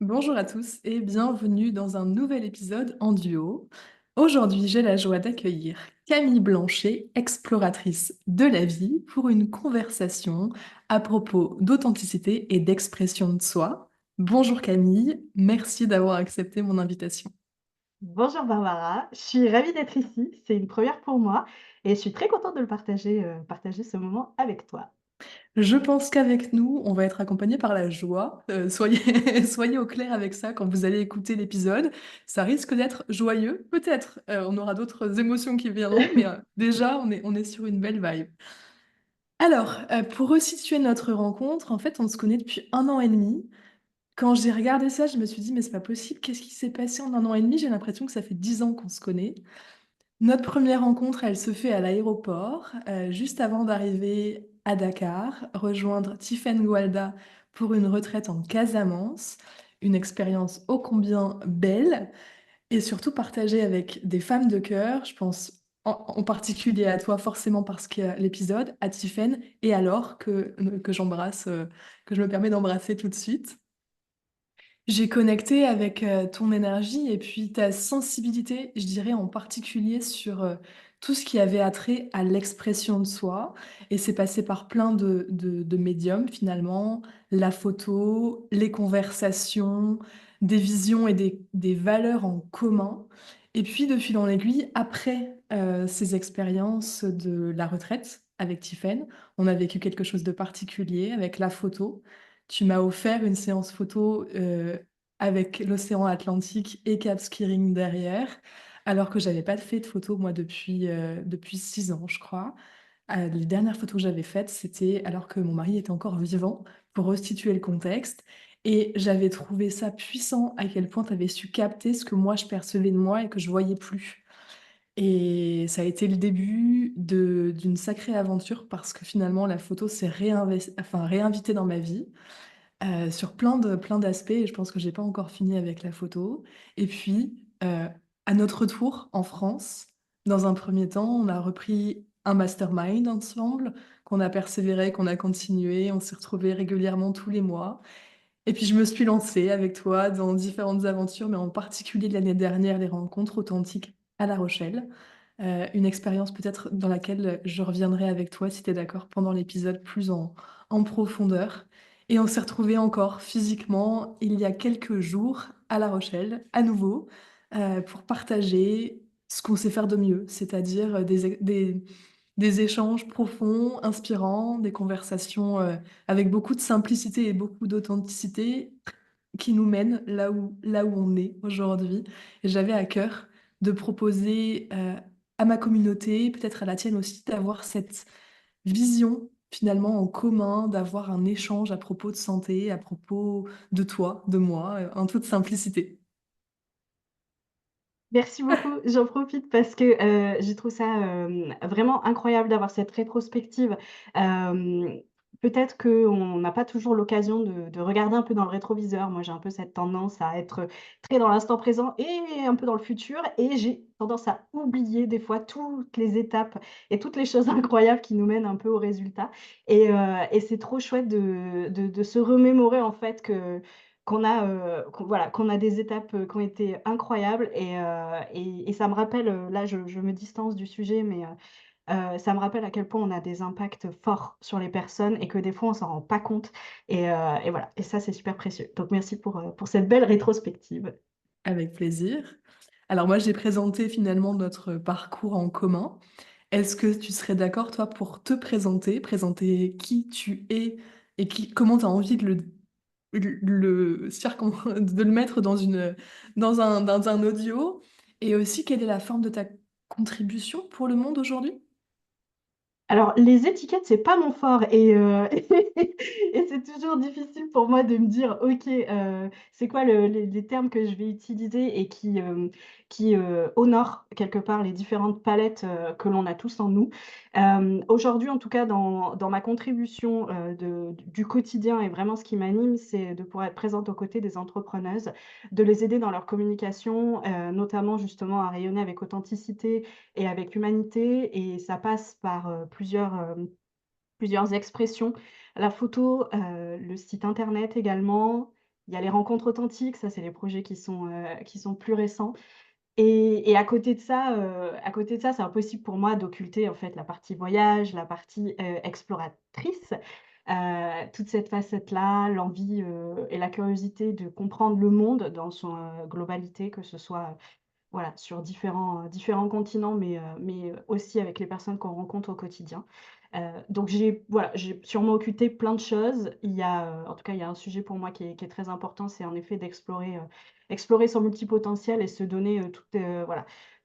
Bonjour à tous et bienvenue dans un nouvel épisode en duo. Aujourd'hui, j'ai la joie d'accueillir Camille Blanchet, exploratrice de la vie, pour une conversation à propos d'authenticité et d'expression de soi. Bonjour Camille, merci d'avoir accepté mon invitation. Bonjour Barbara, je suis ravie d'être ici, c'est une première pour moi et je suis très contente de partager ce moment avec toi. Je pense qu'avec nous, on va être accompagné par la joie. Soyez, soyez au clair avec ça quand vous allez écouter l'épisode. Ça risque d'être joyeux, peut-être. On aura d'autres émotions qui viendront, mais déjà, on est sur une belle vibe. Alors, pour resituer notre rencontre, en fait, on se connaît depuis 1 an et demi. Quand j'ai regardé ça, je me suis dit, mais c'est pas possible, qu'est-ce qui s'est passé en 1 an et demi? J'ai l'impression que ça fait 10 ans qu'on se connaît. Notre première rencontre, elle se fait à l'aéroport, juste avant d'arriver à Dakar, rejoindre Tiffaine Gualda pour une retraite en Casamance, une expérience ô combien belle et surtout partagée avec des femmes de cœur. Je pense en particulier à toi, forcément parce qu'il y a l'épisode, à Tiffaine et alors que j'embrasse, que je me permets d'embrasser tout de suite. J'ai connecté avec ton énergie et puis ta sensibilité, je dirais en particulier sur tout ce qui avait attrait à l'expression de soi. Et c'est passé par plein de médiums finalement, la photo, les conversations, des visions et des valeurs en commun. Et puis de fil en aiguille, après ces expériences de la retraite avec Tiphaine, on a vécu quelque chose de particulier avec la photo. Tu m'as offert une séance photo avec l'océan Atlantique et Cap Skirring derrière, alors que j'avais pas fait de photo moi depuis 6 ans, je crois. Les dernières photos que j'avais faites, c'était alors que mon mari était encore vivant, pour restituer le contexte. Et j'avais trouvé ça puissant à quel point tu avais su capter ce que moi je percevais de moi et que je voyais plus. Et ça a été le début d'une sacrée aventure parce que finalement la photo s'est réinvitée dans ma vie sur plein d'aspects et je pense que j'ai pas encore fini avec la photo. Et puis, à notre retour en France, dans un premier temps, on a repris un mastermind ensemble, qu'on a persévéré, qu'on a continué, on s'est retrouvés régulièrement tous les mois. Et puis je me suis lancée avec toi dans différentes aventures, mais en particulier l'année dernière, les rencontres authentiques à La Rochelle. Une expérience peut-être dans laquelle je reviendrai avec toi, si tu es d'accord, pendant l'épisode plus en profondeur. Et on s'est retrouvés encore physiquement il y a quelques jours à La Rochelle, à nouveau, pour partager ce qu'on sait faire de mieux, c'est-à-dire des échanges profonds, inspirants, des conversations avec beaucoup de simplicité et beaucoup d'authenticité qui nous mènent là où on est aujourd'hui. Et j'avais à cœur de proposer à ma communauté, peut-être à la tienne aussi, d'avoir cette vision finalement en commun, d'avoir un échange à propos de santé, à propos de toi, de moi, en toute simplicité. Merci beaucoup, j'en profite parce que, je trouve ça, vraiment incroyable d'avoir cette rétrospective. Hem, Peut-être qu'on n'a pas toujours l'occasion de regarder un peu dans le rétroviseur. Moi, j'ai un peu cette tendance à être très dans l'instant présent et un peu dans le futur et j'ai tendance à oublier des fois toutes les étapes et toutes les choses incroyables qui nous mènent un peu au résultat et c'est trop chouette de se remémorer en fait qu'on a des étapes, qui ont été incroyables et ça me rappelle, là je me distance du sujet, mais ça me rappelle à quel point on a des impacts forts sur les personnes et que des fois on s'en rend pas compte et voilà et ça c'est super précieux. Donc merci pour cette belle rétrospective. Avec plaisir. Alors moi, j'ai présenté finalement notre parcours en commun. Est-ce que tu serais d'accord, toi, pour te présenter, présenter qui tu es et comment tu as envie de de le mettre dans un audio et aussi quelle est la forme de ta contribution pour le monde aujourd'hui? Alors, les étiquettes, c'est pas mon fort et et c'est toujours difficile pour moi de me dire: «OK, c'est quoi les termes que je vais utiliser et qui honorent quelque part les différentes palettes, que l'on a tous en nous». Aujourd'hui, en tout cas, dans ma contribution, du quotidien et vraiment ce qui m'anime, c'est de pouvoir être présente aux côtés des entrepreneuses, de les aider dans leur communication, notamment justement à rayonner avec authenticité et avec humanité et ça passe par, plusieurs expressions. La photo, le site internet également il y a les rencontres authentiques, ça, c'est les projets qui sont plus récents. Et à côté de ça, c'est impossible pour moi d'occulter, en fait, la partie voyage, la partie, exploratrice, toute cette facette-là, l'envie, et la curiosité de comprendre le monde dans son, globalité, que ce soit, voilà, sur différents continents, mais aussi avec les personnes qu'on rencontre au quotidien. Donc j'ai sûrement occulté plein de choses. En tout cas, il y a un sujet pour moi qui est très important, c'est en effet explorer son multipotentiel et se donner,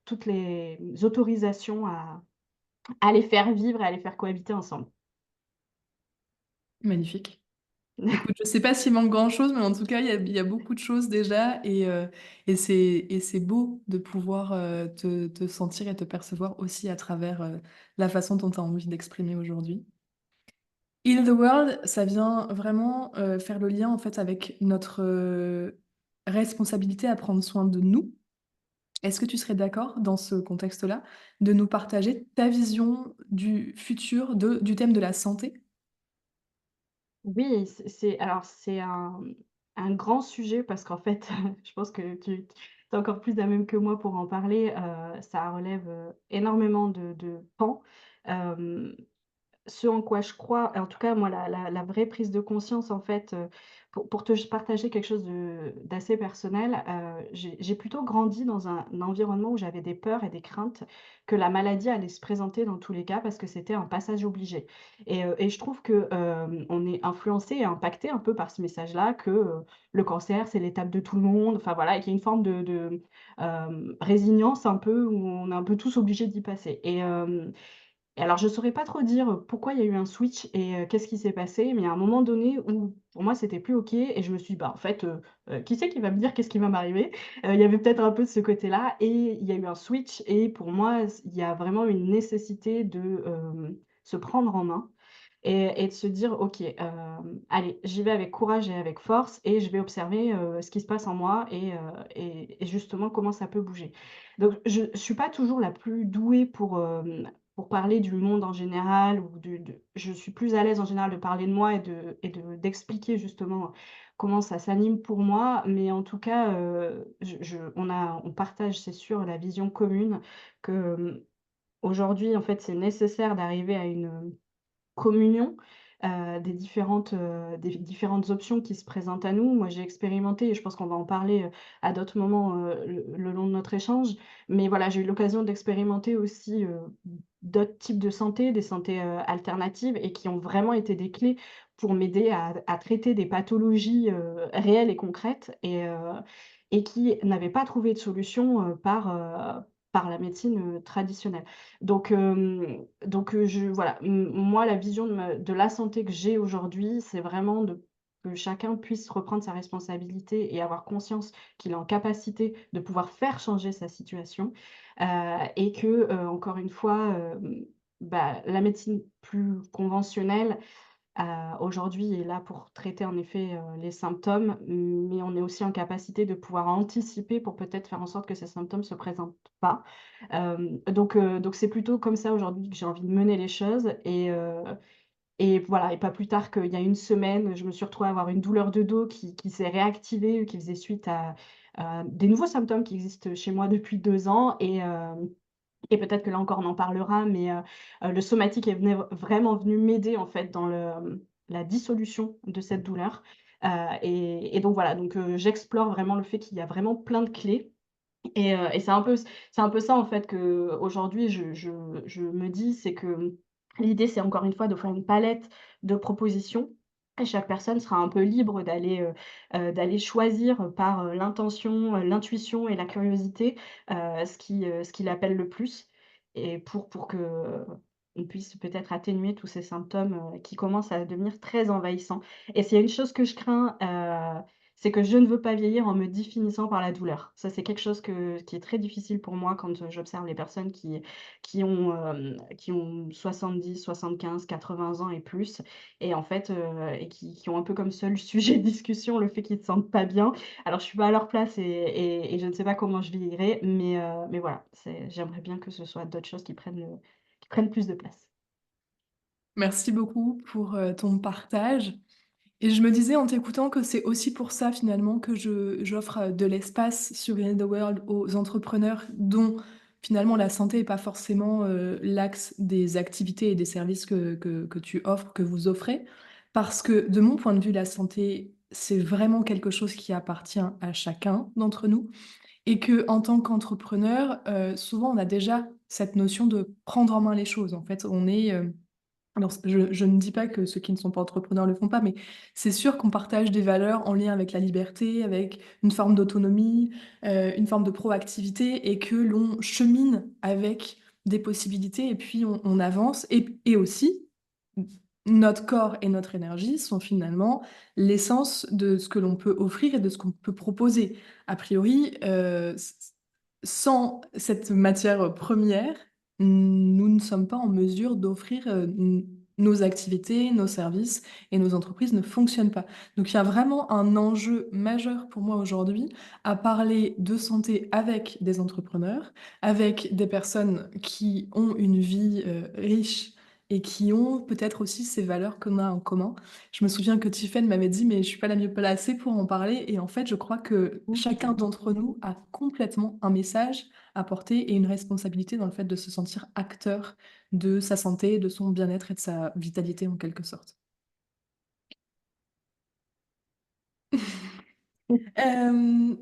toutes les autorisations à les faire vivre et à les faire cohabiter ensemble. Magnifique. Écoute, je sais pas s'il manque grand-chose, mais en tout cas, il y a beaucoup de choses déjà et c'est beau de pouvoir, te sentir et te percevoir aussi à travers, la façon dont tu as envie d'exprimer aujourd'hui. Heal the World, ça vient vraiment, faire le lien, en fait, avec notre, responsabilité à prendre soin de nous. Est-ce que tu serais d'accord, dans ce contexte-là, de nous partager ta vision du futur du thème de la santé? Oui, c'est un grand sujet parce qu'en fait, je pense que tu es encore plus à même que moi pour en parler, ça relève, énormément de pans. Hem Ce en quoi je crois, en tout cas moi la vraie prise de conscience en fait, pour te partager quelque chose d'assez personnel, j'ai plutôt grandi dans un environnement où j'avais des peurs et des craintes que la maladie allait se présenter dans tous les cas parce que c'était un passage obligé et je trouve que, on est influencé et impacté un peu par ce message-là que, le cancer c'est l'étape de tout le monde, enfin voilà et qu'il y a une forme de résilience un peu où on est un peu tous obligés d'y passer et alors je saurais pas trop dire, pourquoi il y a eu un switch et qu'est-ce qui s'est passé, mais il y a un moment donné où pour moi c'était plus OK et je me suis dit: «Bah, en fait, qui c'est qui va me dire qu'est-ce qui va m'arriver?» Il y avait peut-être un peu de ce côté-là et il y a eu un switch et pour moi, il y a vraiment une nécessité de, se prendre en main et de se dire: «OK, allez, j'y vais avec courage et avec force et je vais observer, ce qui se passe en moi et justement comment ça peut bouger». Donc je suis pas toujours la plus douée pour parler du monde en général ou de je suis plus à l'aise en général de parler de moi d'expliquer justement comment ça s'anime pour moi. Mais en tout cas, on partage, c'est sûr, la vision commune que, aujourd'hui, en fait, c'est nécessaire d'arriver à une communion, des différentes options qui se présentent à nous. Moi, j'ai expérimenté et je pense qu'on va en parler, à d'autres moments, le long de notre échange. Mais voilà, j'ai eu l'occasion d'expérimenter aussi, d'autres types de santé, des santés, alternatives et qui ont vraiment été des clés pour m'aider à traiter des pathologies, réelles et concrètes et qui n'avaient pas trouvé de solution, par la médecine, traditionnelle. Moi, la vision de la santé que j'ai aujourd'hui, c'est vraiment que chacun puisse reprendre sa responsabilité et avoir conscience qu'il est en capacité de pouvoir faire changer sa situation, et que, encore une fois, la médecine plus conventionnelle aujourd'hui est là pour traiter en effet, les symptômes, mais on est aussi en capacité de pouvoir anticiper pour peut-être faire en sorte que ces symptômes se présentent pas. Donc c'est plutôt comme ça aujourd'hui que j'ai envie de mener les choses et voilà et pas plus tard qu'il y a une semaine, je me suis retrouvée à avoir une douleur de dos qui s'est réactivée, qui faisait suite à des nouveaux symptômes qui existent chez moi depuis 2 ans et peut-être que là encore on en parlera, mais le somatique est vraiment venu m'aider en fait dans la dissolution de cette douleur, et donc voilà, j'explore vraiment le fait qu'il y a vraiment plein de clés et c'est un peu ça en fait qu'aujourd'hui je me dis, c'est que l'idée c'est encore une fois de faire une palette de propositions et chaque personne sera un peu libre d'aller choisir par, l'intention, l'intuition et la curiosité, ce qui l'appelle le plus et pour que on puisse peut-être atténuer tous ces symptômes, qui commencent à devenir très envahissants et s'il y a une chose que je crains, c'est que je ne veux pas vieillir en me définissant par la douleur. Ça, c'est quelque chose qui est très difficile pour moi quand, j'observe les personnes qui ont 70, 75, 80 ans et plus et en fait, et qui ont un peu comme seul sujet de discussion le fait qu'ils ne se sentent pas bien. Alors je suis pas à leur place et je ne sais pas comment je vieillirai, mais voilà, j'aimerais bien que ce soit d'autres choses qui prennent plus de place. Merci beaucoup pour, ton partage. Et je me disais en t'écoutant que c'est aussi pour ça finalement que j'offre de l'espace sur In the World aux entrepreneurs dont finalement la santé n'est pas forcément l'axe des activités et des services que tu offres, que vous offrez. Parce que de mon point de vue, la santé, c'est vraiment quelque chose qui appartient à chacun d'entre nous. Et que en tant qu'entrepreneur, souvent on a déjà cette notion de prendre en main les choses. En fait, on est, alors, je ne dis pas que ceux qui ne sont pas entrepreneurs le font pas, mais c'est sûr qu'on partage des valeurs en lien avec la liberté, avec une forme d'autonomie, une forme de proactivité et que l'on chemine avec des possibilités et puis on avance. Et aussi, notre corps et notre énergie sont finalement l'essence de ce que l'on peut offrir et de ce qu'on peut proposer. A priori, sans cette matière première, nous ne sommes pas en mesure d'offrir nos activités, nos services et nos entreprises ne fonctionnent pas. Donc il y a vraiment un enjeu majeur pour moi aujourd'hui à parler de santé avec des entrepreneurs, avec des personnes qui ont une vie riche et qui ont peut-être aussi ces valeurs qu'on a en commun. Je me souviens que Tiffen m'avait dit, mais je suis pas la mieux placée pour en parler. Et en fait, je crois que chacun d'entre nous a complètement un message à porter et une responsabilité dans le fait de se sentir acteur de sa santé, de son bien-être et de sa vitalité en quelque sorte. Euh,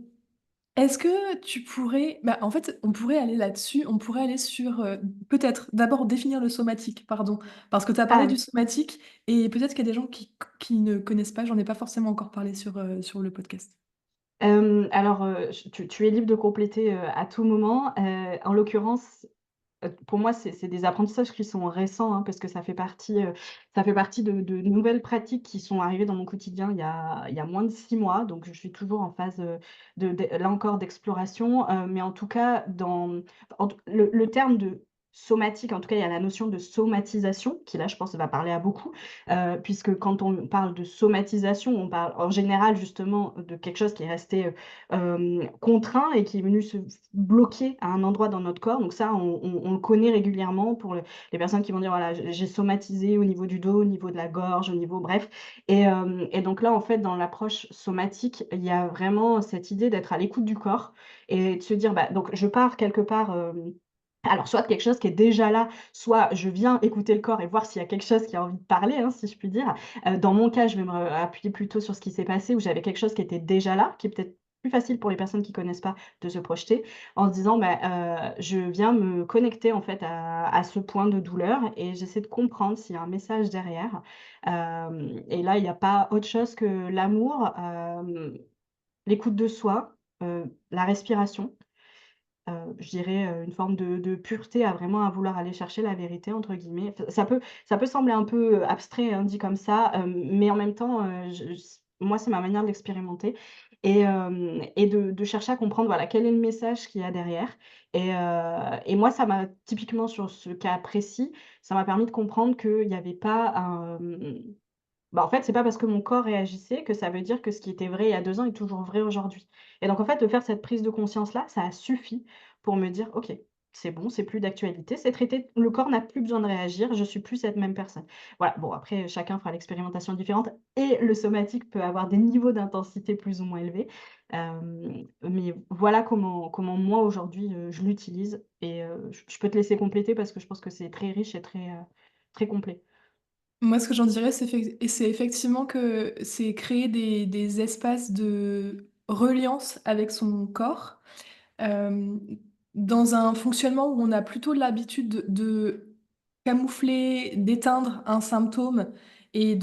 Est-ce que tu pourrais... Bah, en fait, on pourrait aller là-dessus, on pourrait aller sur... peut-être d'abord définir le somatique, pardon, parce que tu as parlé Ah du somatique et peut-être qu'il y a des gens qui ne connaissent pas, j'en ai pas forcément encore parlé sur le podcast. Alors, tu es libre de compléter, à tout moment. En l'occurrence, pour moi, c'est des apprentissages qui sont récents, hein, parce que ça fait partie de nouvelles pratiques qui sont arrivées dans mon quotidien il y a moins de 6 mois, donc je suis toujours en phase, de là encore d'exploration, mais en tout cas le terme de somatique, en tout cas, il y a la notion de somatisation qui là, je pense, va parler à beaucoup, puisque quand on parle de somatisation, on parle en général justement de quelque chose qui est resté, contraint et qui est venu se bloquer à un endroit dans notre corps. Donc ça, on le connaît régulièrement pour les personnes qui vont dire, voilà, j'ai somatisé au niveau du dos, au niveau de la gorge, au niveau, bref. Et donc là, en fait, dans l'approche somatique, il y a vraiment cette idée d'être à l'écoute du corps et de se dire, bah, donc je pars quelque part. Alors, soit de quelque chose qui est déjà là, soit je viens écouter le corps et voir s'il y a quelque chose qui a envie de parler, hein, si je puis dire. Dans mon cas, je vais me appuyer plutôt sur ce qui s'est passé où j'avais quelque chose qui était déjà là, qui est peut-être plus facile pour les personnes qui connaissent pas de se projeter, en se disant: «Bah, je viens me connecter en fait à ce point de douleur et j'essaie de comprendre s'il y a un message derrière». Et là, il y a pas autre chose que l'amour, l'écoute de soi, la respiration. Je dirais, une forme de pureté à vraiment à vouloir aller chercher «la vérité» entre guillemets. Enfin, ça peut sembler un peu, abstrait, hein, dit comme ça, mais en même temps, je s moi, c'est ma manière de l'expérimenter et de chercher à comprendre, voilà, quel est le message qu'il y a derrière et moi, ça m'a typiquement sur ce cas précis, ça m'a permis de comprendre qu'il y avait pas un, bah, en fait, c'est pas parce que mon corps réagissait que ça veut dire que ce qui était vrai il y a 2 ans est toujours vrai aujourd'hui. Et donc en fait, de faire cette prise de conscience-là, ça a suffi pour me dire: «OK, c'est bon, c'est plus d'actualité, c'est traité, le corps n'a plus besoin de réagir, je suis plus cette même personne». Voilà, bon après chacun fera l'expérimentation différente et le somatique peut avoir des niveaux d'intensité plus ou moins élevés. Mais voilà comment moi aujourd'hui, je l'utilise et je peux te laisser compléter parce que je pense que c'est très riche et très complet. Moi, ce que j'en dirais, c'est effectivement que c'est créer des espaces de reliance avec son corps, hem, dans un fonctionnement où on a plutôt l'habitude de camoufler, d'éteindre un symptôme et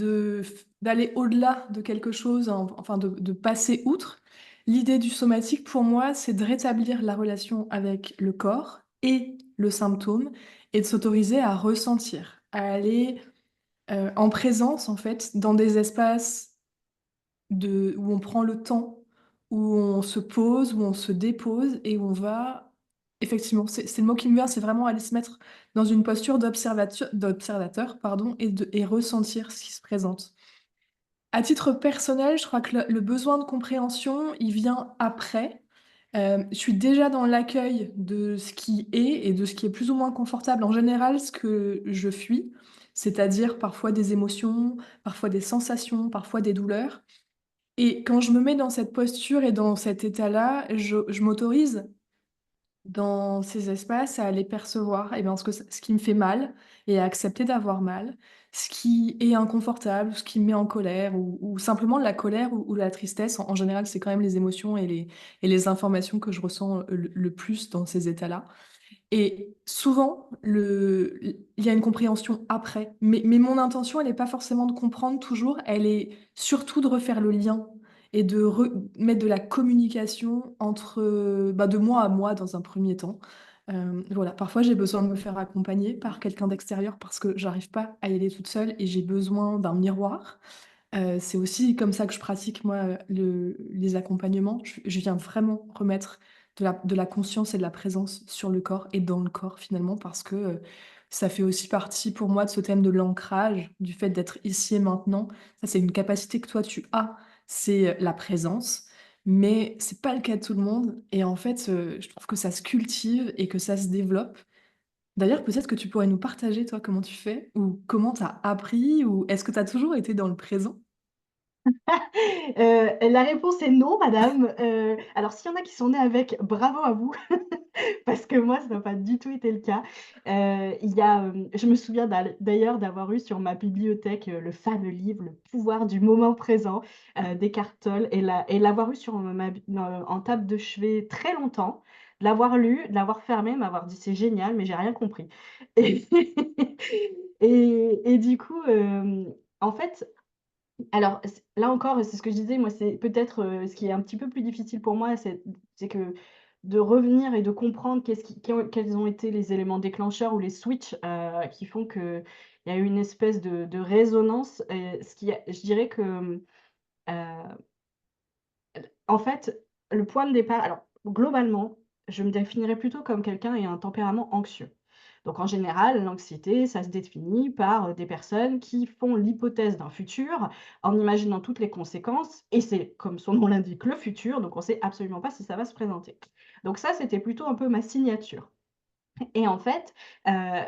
d'aller au-delà de quelque chose, enfin de passer outre. L'idée du somatique pour moi, c'est de rétablir la relation avec le corps et le symptôme et de s'autoriser à ressentir, à aller en présence, en fait, dans des espaces où on prend le temps, où on se pose, où on se dépose et où on va effectivement, c'est le mot qui me vient, c'est vraiment aller se mettre dans une posture d'observateur, pardon, et ressentir ce qui se présente. À titre personnel, je crois que le besoin de compréhension, il vient après. Je suis déjà dans l'accueil de ce qui est et de ce qui est plus ou moins confortable. En général, ce que je fuis, c'est-à-dire parfois des émotions, parfois des sensations, parfois des douleurs. Et quand je me mets dans cette posture et dans cet état-là, je m'autorise dans ces espaces à les percevoir et bien ce qui me fait mal et à accepter d'avoir mal, ce qui est inconfortable, ce qui me met en colère ou simplement la colère ou la tristesse. En général, c'est quand même les émotions et les informations que je ressens le plus dans ces états-là. Et souvent, il y a une compréhension après. Mais mon intention, elle n'est pas forcément de comprendre toujours, elle est surtout de refaire le lien et mettre de la communication entre, bah, de moi à moi dans un premier temps. Voilà, parfois j'ai besoin de me faire accompagner par quelqu'un d'extérieur parce que j'arrive pas à y aller toute seule et j'ai besoin d'un miroir. C'est aussi comme ça que je pratique moi, les accompagnements. Je viens vraiment remettre de la conscience et de la présence sur le corps et dans le corps finalement parce que, ça fait aussi partie pour moi de ce thème de l'ancrage, du fait d'être ici et maintenant. Ça, c'est une capacité que toi tu as, c'est, la présence, mais c'est pas le cas de tout le monde et en fait, je trouve que ça se cultive et que ça se développe. D'ailleurs, peut-être que tu pourrais nous partager toi comment tu fais ou comment tu as appris ou est-ce que tu as toujours été dans le présent? La réponse est non, madame. Alors s'il y en a qui sont nés avec, bravo à vous, parce que moi, ça n'a pas du tout été le cas. Il y a, je me souviens d'ailleurs d'avoir eu sur ma bibliothèque, le fameux livre «Le pouvoir du moment présent», d'Eckhart Tolle et l'avoir eu sur en table de chevet très longtemps, de l'avoir lu, de l'avoir fermé, m'avoir dit: «C'est génial», mais j'ai rien compris et et du coup, en fait, alors, là encore, c'est ce que je disais, moi, c'est peut-être, ce qui est un petit peu plus difficile pour moi, c'est que de revenir et de comprendre quels ont été les éléments déclencheurs ou les switches, qui font qu'il y a eu une espèce de résonance et ce qui a je dirais que, en fait, le point de départ alors, globalement, je me définirais plutôt comme quelqu'un ayant un tempérament anxieux. Donc en général, l'anxiété, ça se définit par, des personnes qui font l'hypothèse d'un futur en imaginant toutes les conséquences et c'est, comme son nom l'indique, le futur, donc on sait absolument pas si ça va se présenter. Donc ça, c'était plutôt un peu ma signature et en fait, heu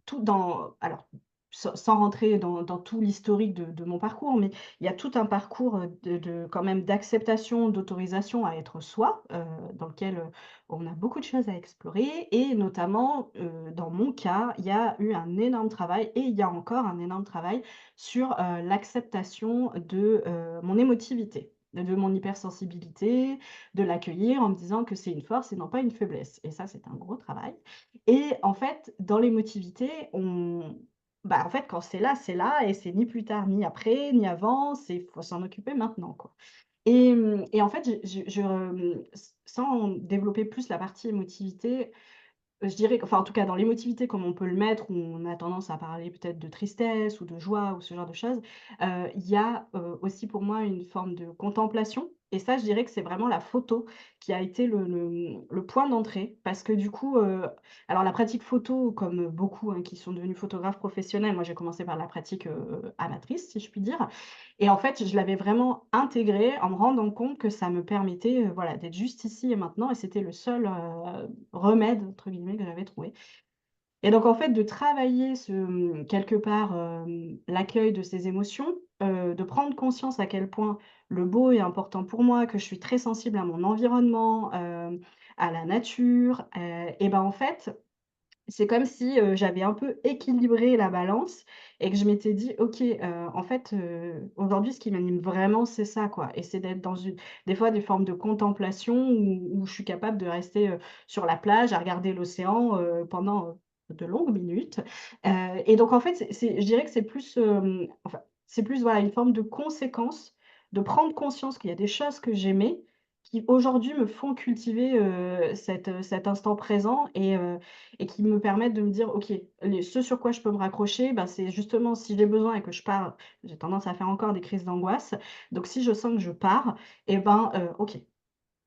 tout dans alors, sans rentrer dans tout l'historique de mon parcours, mais il y a tout un parcours, de quand même d'acceptation, d'autorisation à être soi, dans lequel, on a beaucoup de choses à explorer et notamment, dans mon cas, il y a eu un énorme travail et il y a encore un énorme travail sur, l'acceptation de, mon émotivité, de mon hypersensibilité, de l'accueillir en me disant que c'est une force et non pas une faiblesse et ça, c'est un gros travail. Et en fait, dans l'émotivité, en fait, quand c'est là et c'est ni plus tard, ni après, ni avant, c'est faut s'en occuper maintenant, quoi. Et en fait, sans développer plus la partie émotivité, je dirais enfin, en tout cas, dans l'émotivité comme on peut le mettre, où on a tendance à parler peut-être de tristesse ou de joie ou ce genre de choses, il y a, aussi pour moi une forme de contemplation et ça, je dirais que c'est vraiment la photo qui a été le point d'entrée parce que du coup, alors la pratique photo comme beaucoup, hein, qui sont devenus photographes professionnels, moi j'ai commencé par la pratique, amatrice si je puis dire et en fait, je l'avais vraiment intégré en me rendant compte que ça me permettait, voilà, d'être juste ici et maintenant et c'était le seul, «remède» entre guillemets que j'avais trouvé et donc en fait de travailler quelque part, l'accueil de ces émotions, de prendre conscience à quel point le beau est important pour moi, que je suis très sensible à mon environnement, à la nature, et ben, en fait, c'est comme si, j'avais un peu équilibré la balance et que je m'étais dit: «OK, en fait, aujourd'hui ce qui m'anime vraiment c'est ça quoi» et c'est d'être dans des fois des formes de contemplation où je suis capable de rester, sur la plage à regarder l'océan, pendant, de longues minutes, et donc en fait je dirais que c'est plus, enfin, c'est plus voilà une forme de conséquence, de prendre conscience qu'il y a des choses que j'aimais, qui aujourd'hui me font cultiver, cet instant présent et qui me permettent de me dire: «OK, ce sur quoi je peux me raccrocher, bah, c'est justement si j'ai besoin et que je pars», j'ai tendance à faire encore des crises d'angoisse, donc si je sens que je pars et ben, OK,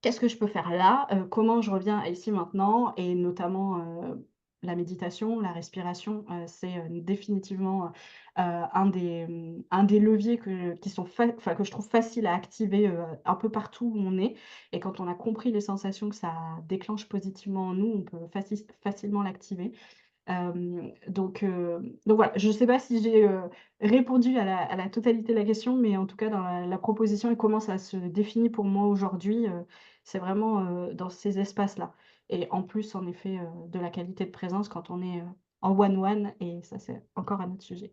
qu'est-ce que je peux faire là? Comment je reviens à ici maintenant? Et notamment, la méditation, la respiration, c'est, définitivement, un des leviers qui sont enfin, que je trouve facile à activer, un peu partout où on est et quand on a compris les sensations que ça déclenche positivement en nous, on peut facilement l'activer Donc voilà, je ne sais pas si j'ai, répondu à la totalité de la question, mais en tout cas dans la proposition et comment ça se définit pour moi aujourd'hui, c'est vraiment, dans ces espaces-là et en plus, en effet, de la qualité de présence quand on est, en one one et ça, c'est encore un autre sujet.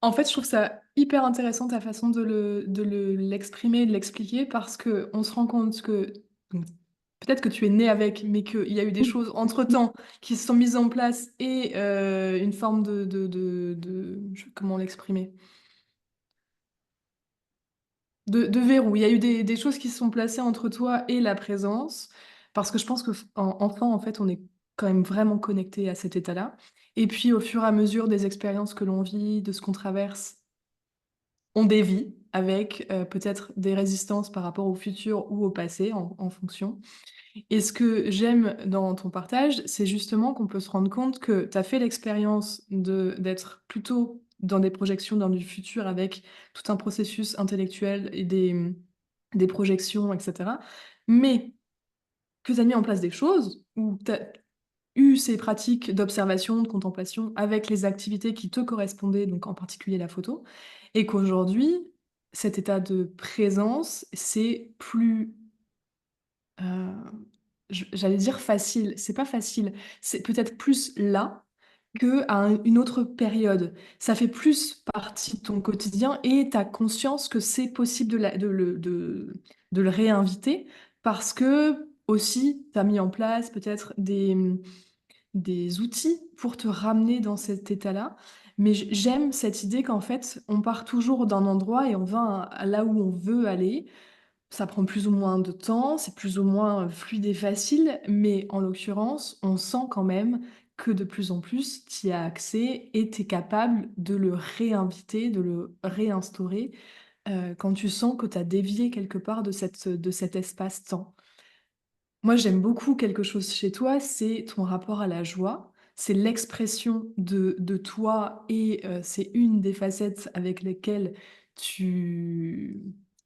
En fait, je trouve ça hyper intéressant ta façon l'exprimer, de l'expliquer parce qu'on se rend compte que donc peut-être que tu es né avec, mais qu'il y a eu des choses entre-temps qui se sont mises en place et une forme de je comment l'exprimer? De verrou. Il y a eu des choses qui se sont placées entre toi et la présence, parce que je pense que enfant, en fait, on est quand même vraiment connecté à cet état-là et puis au fur et à mesure des expériences que l'on vit, de ce qu'on traverse, on dévie avec, peut-être des résistances par rapport au futur ou au passé en fonction. Et ce que j'aime dans ton partage, c'est justement qu'on peut se rendre compte que tu as fait l'expérience d'être plutôt dans des projections dans du futur avec tout un processus intellectuel et des projections et cetera. Mais que tu as mis en place des choses où tu as eu ces pratiques d'observation, de contemplation avec les activités qui te correspondaient, donc en particulier la photo et qu'aujourd'hui, cet état de présence, c'est plus, heu j'allais dire facile, c'est pas facile, c'est peut-être plus là qu'à une autre période. Ça fait plus partie de ton quotidien et tu as conscience que c'est possible de le réinviter parce que aussi tu as mis en place peut-être des outils pour te ramener dans cet état-là. Mais j'aime cette idée qu'en fait, on part toujours d'un endroit et on va à là où on veut aller. Ça prend plus ou moins de temps, c'est plus ou moins, fluide et facile, mais en l'occurrence, on sent quand même que de plus en plus, tu y as accès et tu es capable de le réinviter, de le réinstaurer, quand tu sens que tu as dévié quelque part de cet espace-temps. Moi, j'aime beaucoup quelque chose chez toi, c'est ton rapport à la joie. C'est l'expression de toi et c'est une des facettes avec lesquelles tu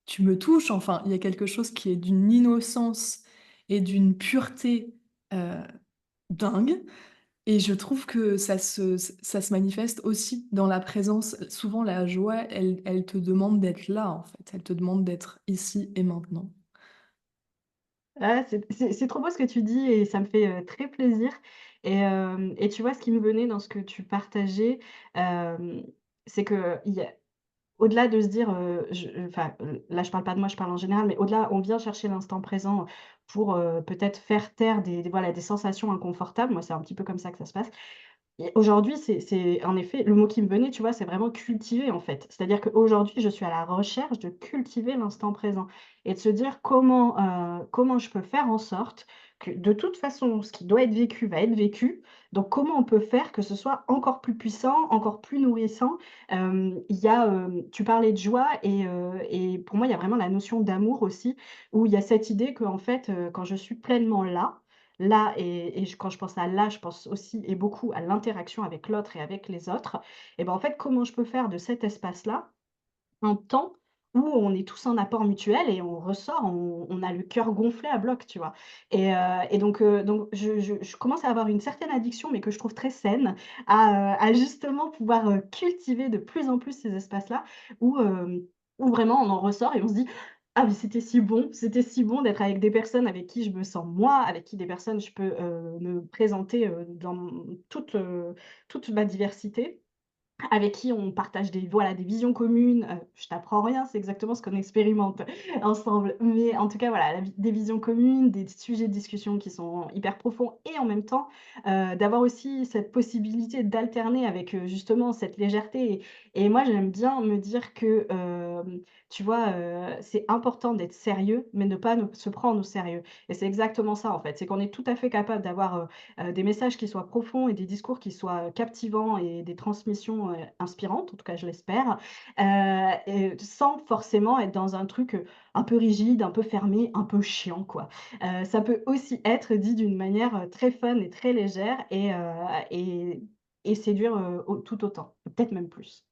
tu me touches. Enfin, il y a quelque chose qui est d'une innocence et d'une pureté, heu, dingue et je trouve que ça se manifeste aussi dans la présence. Souvent, la joie, elle te demande d'être là, en fait. Elle te demande d'être ici et maintenant. Ah, c'est trop beau ce que tu dis et ça me fait, très plaisir et tu vois, ce qui me venait dans ce que tu partageais, hem, c'est qu'il y a au-delà de se dire, enfin, là, je parle pas de moi, je parle en général, mais au-delà, on vient chercher l'instant présent pour, peut-être faire taire voilà, des sensations inconfortables. Moi, c'est un petit peu comme ça que ça se passe. Et aujourd'hui, c'est en effet le mot qui me venait, tu vois, c'est vraiment cultiver, en fait. C'est-à-dire qu'aujourd'hui, je suis à la recherche de cultiver l'instant présent et de se dire comment je peux faire en sorte que de toute façon, ce qui doit être vécu va être vécu. Donc comment on peut faire que ce soit encore plus puissant, encore plus nourrissant? Il y a, tu parlais de joie et pour moi, il y a vraiment la notion d'amour aussi, où il y a cette idée qu'en fait, quand je suis pleinement là, là quand je pense à là, je pense aussi et beaucoup à l'interaction avec l'autre et avec les autres et ben, en fait, comment je peux faire de cet espace-là un temps où on est tous en apport mutuel et on ressort, on a le cœur gonflé à bloc, tu vois? Donc je commence à avoir une certaine addiction, mais que je trouve très saine, à justement pouvoir, cultiver de plus en plus ces espaces-là où, où vraiment on en ressort et on se dit: «Ah mais c'était si bon d'être avec des personnes avec qui je me sens moi, avec qui des personnes je peux, me présenter, dans toute ma diversité». Avec qui on partage des visions communes, je t'apprends rien, c'est exactement ce qu'on expérimente ensemble. Mais en tout cas, voilà, des visions communes, des sujets de discussion qui sont hyper profonds et en même temps, d'avoir aussi cette possibilité d'alterner avec, justement cette légèreté et moi j'aime bien me dire que, tu vois, c'est important d'être sérieux, mais ne pas se prendre au sérieux et c'est exactement ça, en fait. C'est qu'on est tout à fait capable d'avoir, des messages qui soient profonds et des discours qui soient captivants et des transmissions, inspirantes, en tout cas je l'espère, et sans forcément être dans un truc, un peu rigide, un peu fermé, un peu chiant quoi. Ça peut aussi être dit d'une manière, très fun et très légère et et séduire, tout autant, peut-être même plus.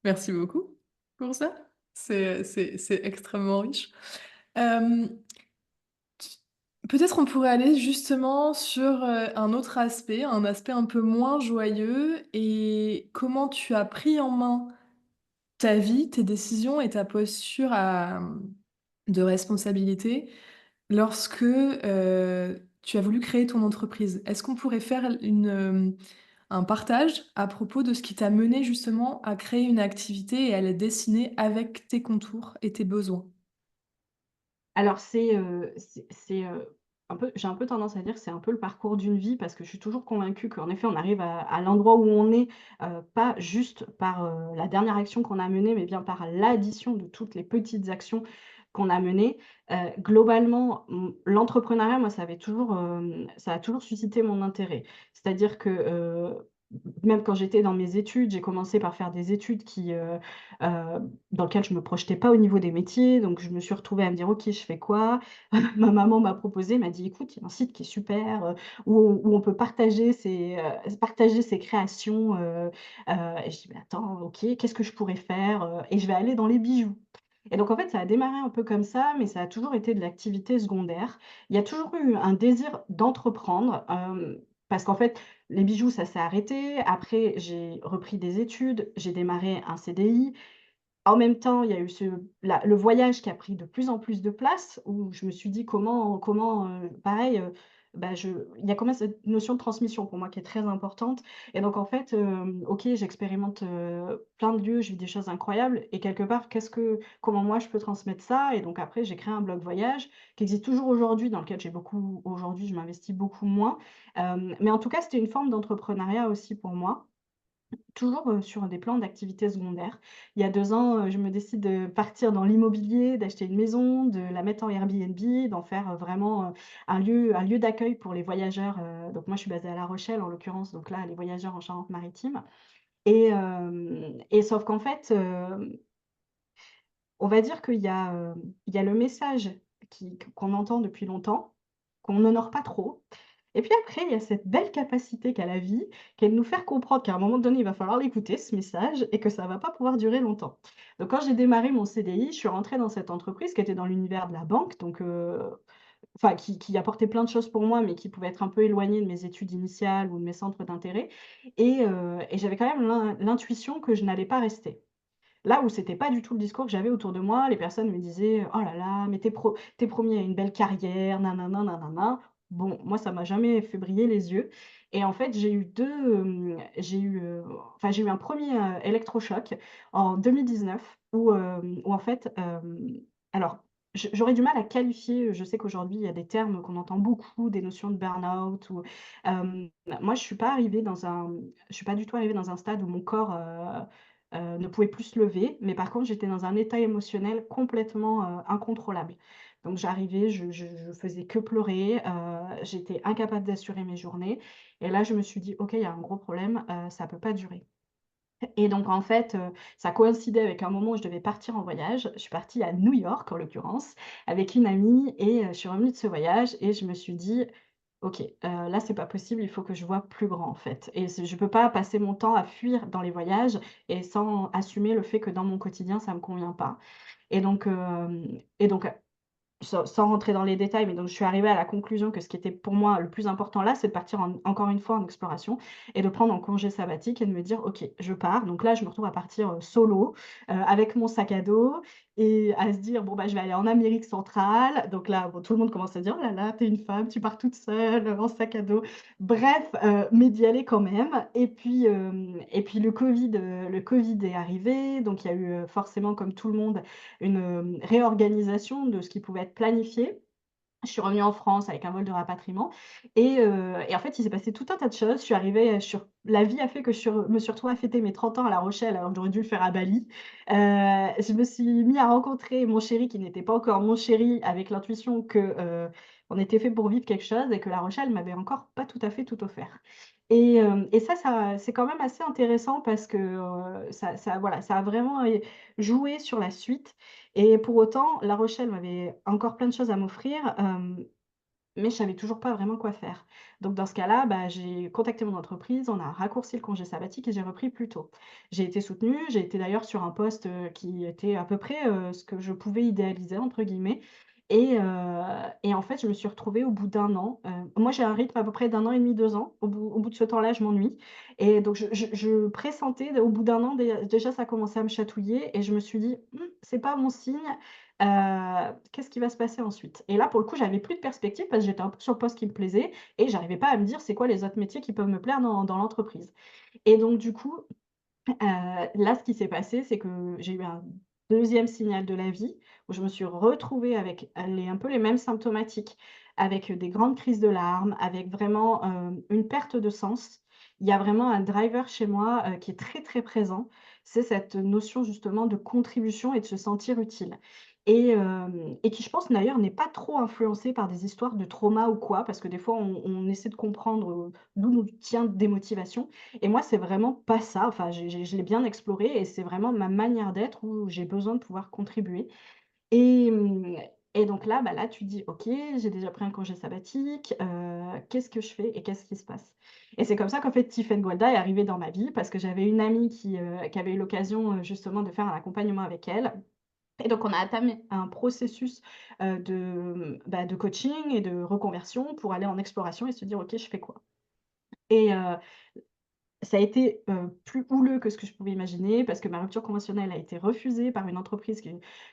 Merci beaucoup pour ça. C'est extrêmement riche. Hem, Peut-être on pourrait aller justement sur, un autre aspect, un aspect un peu moins joyeux et comment tu as pris en main ta vie, tes décisions et ta posture de responsabilité lorsque, tu as voulu créer ton entreprise. Est-ce qu'on pourrait faire un partage à propos de ce qui t'a mené justement à créer une activité et à la dessiner avec tes contours et tes besoins? Alors c'est un peu j'ai un peu tendance à dire que c'est un peu le parcours d'une vie parce que je suis toujours convaincue qu'en effet on arrive à l'endroit où on est, pas juste par, la dernière action qu'on a menée, mais bien par l'addition de toutes les petites actions qu'on a menées. Globalement, l'entrepreneuriat, moi, ça a toujours suscité mon intérêt. C'est-à-dire que, même quand j'étais dans mes études, j'ai commencé par faire des études dans lesquelles je me projetais pas au niveau des métiers, donc je me suis retrouvée à me dire: «OK, je fais quoi?» Ma maman m'a proposé, m'a dit: «Écoute, il y a un site qui est super, où on peut partager ses créations», et je dis: «Mais attends, OK, qu'est-ce que je pourrais faire?» Et je vais aller dans les bijoux. Et donc en fait, ça a démarré un peu comme ça, mais ça a toujours été de l'activité secondaire. Il y a toujours eu un désir d'entreprendre, parce qu'en fait, les bijoux, ça s'est arrêté. Après, j'ai repris des études, j'ai démarré un CDI. En même temps, il y a eu le voyage qui a pris de plus en plus de place, où je me suis dit: pareil, bah, je il y a quand même cette notion de transmission pour moi qui est très importante. Et donc en fait, OK, j'expérimente, plein de lieux, je vis des choses incroyables et quelque part, comment moi je peux transmettre ça? Et donc après, j'ai créé un blog voyage qui existe toujours aujourd'hui, dans lequel aujourd'hui, je m'investis beaucoup moins. Mais en tout cas, c'était une forme d'entrepreneuriat aussi pour moi. Toujours, sur des plans d'activités secondaires. Il y a 2 ans, je me décide de partir dans l'immobilier, d'acheter une maison, de la mettre en Airbnb, d'en faire, vraiment, un lieu d'accueil pour les voyageurs, donc moi je suis basée à La Rochelle en l'occurrence, donc là, les voyageurs en Charente-Maritime. Et sauf qu'en fait, on va dire il y a le message qu'on entend depuis longtemps, qu'on n'honore pas trop. Et puis après, il y a cette belle capacité qu'a la vie, qui est de nous faire comprendre qu'à un moment donné, il va falloir l'écouter, ce message, et que ça va pas pouvoir durer longtemps. Donc quand j'ai démarré mon CDI, je suis rentrée dans cette entreprise qui était dans l'univers de la banque, donc enfin qui apportait plein de choses pour moi, mais qui pouvait être un peu éloignée de mes études initiales ou de mes centres d'intérêt. Et j'avais quand même l'intuition que je n'allais pas rester. Là où c'était pas du tout le discours que j'avais autour de moi, les personnes me disaient: «Oh là là, mais tu promis à une belle carrière, nanana, nanana». Bon, moi ça m'a jamais fait briller les yeux et en fait j'ai eu un premier électrochoc en 2019 où en fait, alors j'aurais du mal à qualifier, je sais qu'aujourd'hui il y a des termes qu'on entend beaucoup, des notions de burn-out ou moi je suis pas du tout arrivée dans un stade où mon corps, ne pouvait plus se lever, mais par contre, j'étais dans un état émotionnel complètement, incontrôlable. Donc j'arrivais, je faisais que pleurer, j'étais incapable d'assurer mes journées et là, je me suis dit: «OK, il y a un gros problème, ça peut pas durer». Et donc en fait, ça coïncidait avec un moment où je devais partir en voyage. Je suis partie à New York, en l'occurrence, avec une amie et je suis revenue de ce voyage et je me suis dit: «OK, là, c'est pas possible, il faut que je voie plus grand, en fait et je peux pas passer mon temps à fuir dans les voyages et sans assumer le fait que dans mon quotidien, ça me convient pas». Et donc sans rentrer dans les détails, mais donc je suis arrivée à la conclusion que ce qui était pour moi le plus important là, c'est de partir encore une fois en exploration et de prendre un congé sabbatique et de me dire: «OK, je pars». Donc là, je me retrouve à partir, solo, avec mon sac à dos et à se dire: «Bon, bah, je vais aller en Amérique centrale». Donc là, bon, tout le monde commence à dire: «Oh là là, tu es une femme, tu pars toute seule, en sac à dos». Bref, mais d'y aller quand même et puis le covid est arrivé, donc il y a eu, forcément comme tout le monde une, réorganisation de ce qui pouvait être planifié. Je suis revenue en France avec un vol de rapatriement et en fait, il s'est passé tout un tas de choses. Je suis arrivée, sur la vie a fait que me suis retrouvée à fêter mes 30 ans à La Rochelle, alors que j'aurais dû le faire à Bali. Je me suis mis à rencontrer mon chéri qui n'était pas encore mon chéri, avec l'intuition que, on était fait pour vivre quelque chose et que La Rochelle m'avait encore pas tout à fait tout offert. Et ça c'est quand même assez intéressant parce que, voilà, ça a vraiment joué sur la suite et pour autant, La Rochelle m'avait encore plein de choses à m'offrir, mais je savais toujours pas vraiment quoi faire. Donc dans ce cas-là, bah, j'ai contacté mon entreprise, on a raccourci le congé sabbatique et j'ai repris plus tôt. J'ai été soutenue, j'ai été d'ailleurs sur un poste, qui était à peu près, ce que je pouvais «idéaliser» entre guillemets Et en fait, je me suis retrouvée au bout d'un an, moi j'ai un rythme à peu près d'1 an et demi, 2 ans. Au bout de ce temps-là, je m'ennuie et donc je pressentais au bout d'un an déjà ça commençait à me chatouiller et je me suis dit: c'est pas mon signe, qu'est-ce qui va se passer ensuite?» Et là, pour le coup, j'avais plus de perspective parce que j'étais un peu sur le poste qui me plaisait et j'arrivais pas à me dire: «C'est quoi les autres métiers qui peuvent me plaire dans l'entreprise?» Et donc du coup, là, ce qui s'est passé, c'est que j'ai eu un deuxième signal de la vie où je me suis retrouvée avec un peu les mêmes symptomatiques, avec des grandes crises de larmes, avec vraiment, une perte de sens. Il y a vraiment un driver chez moi, qui est très, très présent. C'est cette notion justement de contribution et de se sentir utile et qui je pense d'ailleurs n'est pas trop influencée par des histoires de trauma ou quoi, parce que des fois on essaie de comprendre, d'où nous tient des motivations et moi, c'est vraiment pas ça. Enfin, je l'ai bien exploré et c'est vraiment ma manière d'être où j'ai besoin de pouvoir contribuer et et donc là, bah, là, tu te dis: «OK, j'ai déjà pris un congé sabbatique, qu'est-ce que je fais et qu'est-ce qui se passe?» Et c'est comme ça qu'en fait Tiffen Golda est arrivée dans ma vie parce que j'avais une amie qui avait eu l'occasion, justement de faire un accompagnement avec elle et donc on a entamé un processus, de coaching et de reconversion pour aller en exploration et se dire: «OK, je fais quoi?» Et ça a été, plus houleux que ce que je pouvais imaginer parce que ma rupture conventionnelle a été refusée par une entreprise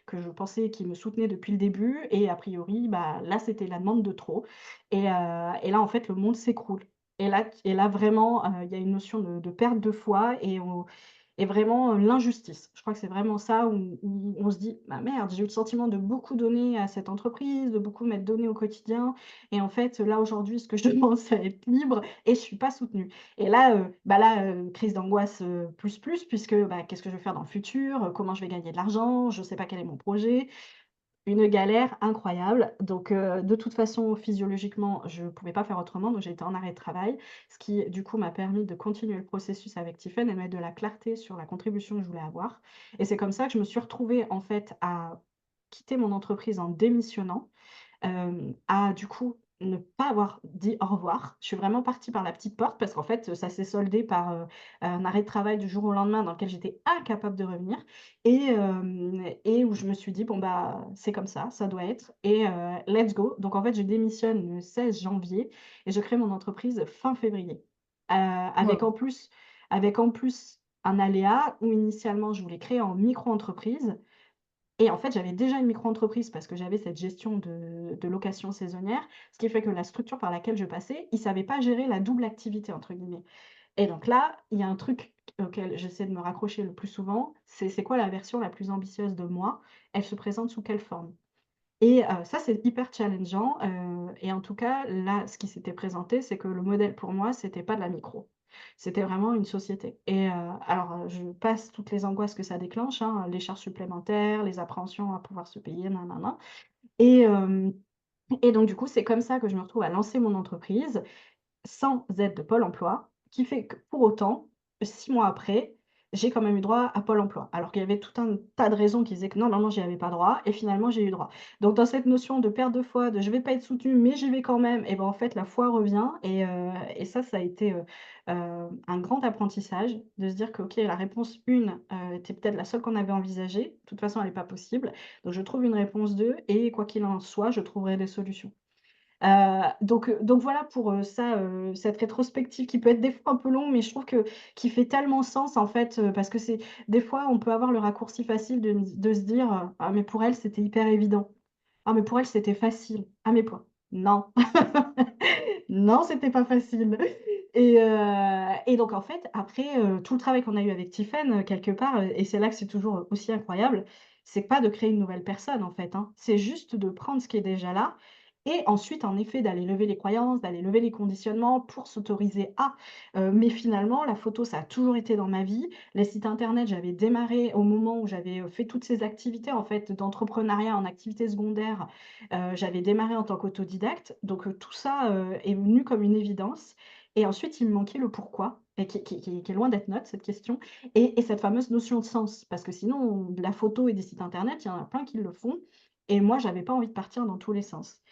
que je pensais qui me soutenait depuis le début et a priori, bah, là, c'était la demande de trop et là, en fait, le monde s'écroule et là vraiment, il y a une notion de perte de foi et vraiment, l'injustice. Je crois que c'est vraiment ça où on se dit: «Bah, merde, j'ai eu le sentiment de beaucoup donner à cette entreprise, de beaucoup m'être donné au quotidien et en fait, là, aujourd'hui, ce que je demande, c'est à être libre et je suis pas soutenue». Et là, crise d'angoisse, plus puisque, bah, qu'est-ce que je vais faire dans le futur? Comment je vais gagner de l'argent? Je ne sais pas quel est mon projet. Une galère incroyable. Donc, de toute façon, physiologiquement, je ne pouvais pas faire autrement, donc j'ai été en arrêt de travail. Ce qui, du coup, m'a permis de continuer le processus avec Tiffen et de mettre de la clarté sur la contribution que je voulais avoir. Et c'est comme ça que je me suis retrouvée, en fait, à quitter mon entreprise en démissionnant. À du coup, ne pas avoir dit au revoir. Je suis vraiment partie par la petite porte parce qu'en fait, ça s'est soldé par, un arrêt de travail du jour au lendemain dans lequel j'étais incapable de revenir et où je me suis dit: «Bon, bah, c'est comme ça doit être et let's go». Donc en fait, je démissionne le 16 janvier et je crée mon entreprise fin février. Avec Waouh! en plus un aléa où initialement je voulais créer en micro-entreprise et en fait, j'avais déjà une micro-entreprise parce que j'avais cette gestion de location saisonnière, ce qui fait que la structure par laquelle je passais, ils ne savaient pas gérer la «double activité» entre guillemets et donc là, il y a un truc auquel j'essaie de me raccrocher le plus souvent, c'est quoi la version la plus ambitieuse de moi? Elle se présente sous quelle forme? Et ça, c'est hyper challengeant, et en tout cas, là, ce qui s'était présenté, c'est que le modèle pour moi, c'était pas de la micro. C'était vraiment une société et alors, je passe toutes les angoisses que ça déclenche, hein, les charges supplémentaires, les appréhensions à pouvoir se payer, nin nin nin et et donc du coup, c'est comme ça que je me retrouve à lancer mon entreprise sans aide de Pôle emploi, qui fait que pour autant, 6 mois après, j'ai quand même eu droit à Pôle emploi. Alors qu'il y avait tout un tas de raisons qui disaient que normalement j'y avais pas droit et finalement j'ai eu droit. Donc dans cette notion de perte de foi, de je vais pas être soutenue, mais j'y vais quand même et ben, en fait la foi revient et ça a été, un grand apprentissage de se dire que OK, la réponse 1, était peut-être la seule qu'on avait envisagée. De toute façon, elle est pas possible. Donc je trouve une réponse 2 et quoi qu'il en soit, je trouverai des solutions. Donc voilà pour, ça, cette rétrospective qui peut être des fois un peu long, mais je trouve que qui fait tellement sens en fait, parce que c'est des fois on peut avoir le raccourci facile de se dire, «Ah mais pour elle c'était hyper évident. Ah mais pour elle c'était facile. Ah mais pour» non, non c'était pas facile et donc en fait après, tout le travail qu'on a eu avec Tiffen, quelque part, et c'est là que c'est toujours aussi incroyable, c'est pas de créer une nouvelle personne en fait, hein. C'est juste de prendre ce qui est déjà là et ensuite, en effet, d'aller lever les croyances, d'aller lever les conditionnements pour s'autoriser à. Mais finalement, la photo, ça a toujours été dans ma vie. Les sites internet, j'avais démarré au moment où j'avais, fait toutes ces activités, en fait, d'entrepreneuriat en activité secondaire. J'avais démarré en tant qu'autodidacte. Donc, tout ça, est venu comme une évidence et ensuite, il me manquait le pourquoi et qui est loin d'être neutre, cette question et cette fameuse notion de sens. Parce que sinon, de la photo et des sites internet, il y en a plein qui le font et moi, j'avais pas envie de partir dans tous les sens.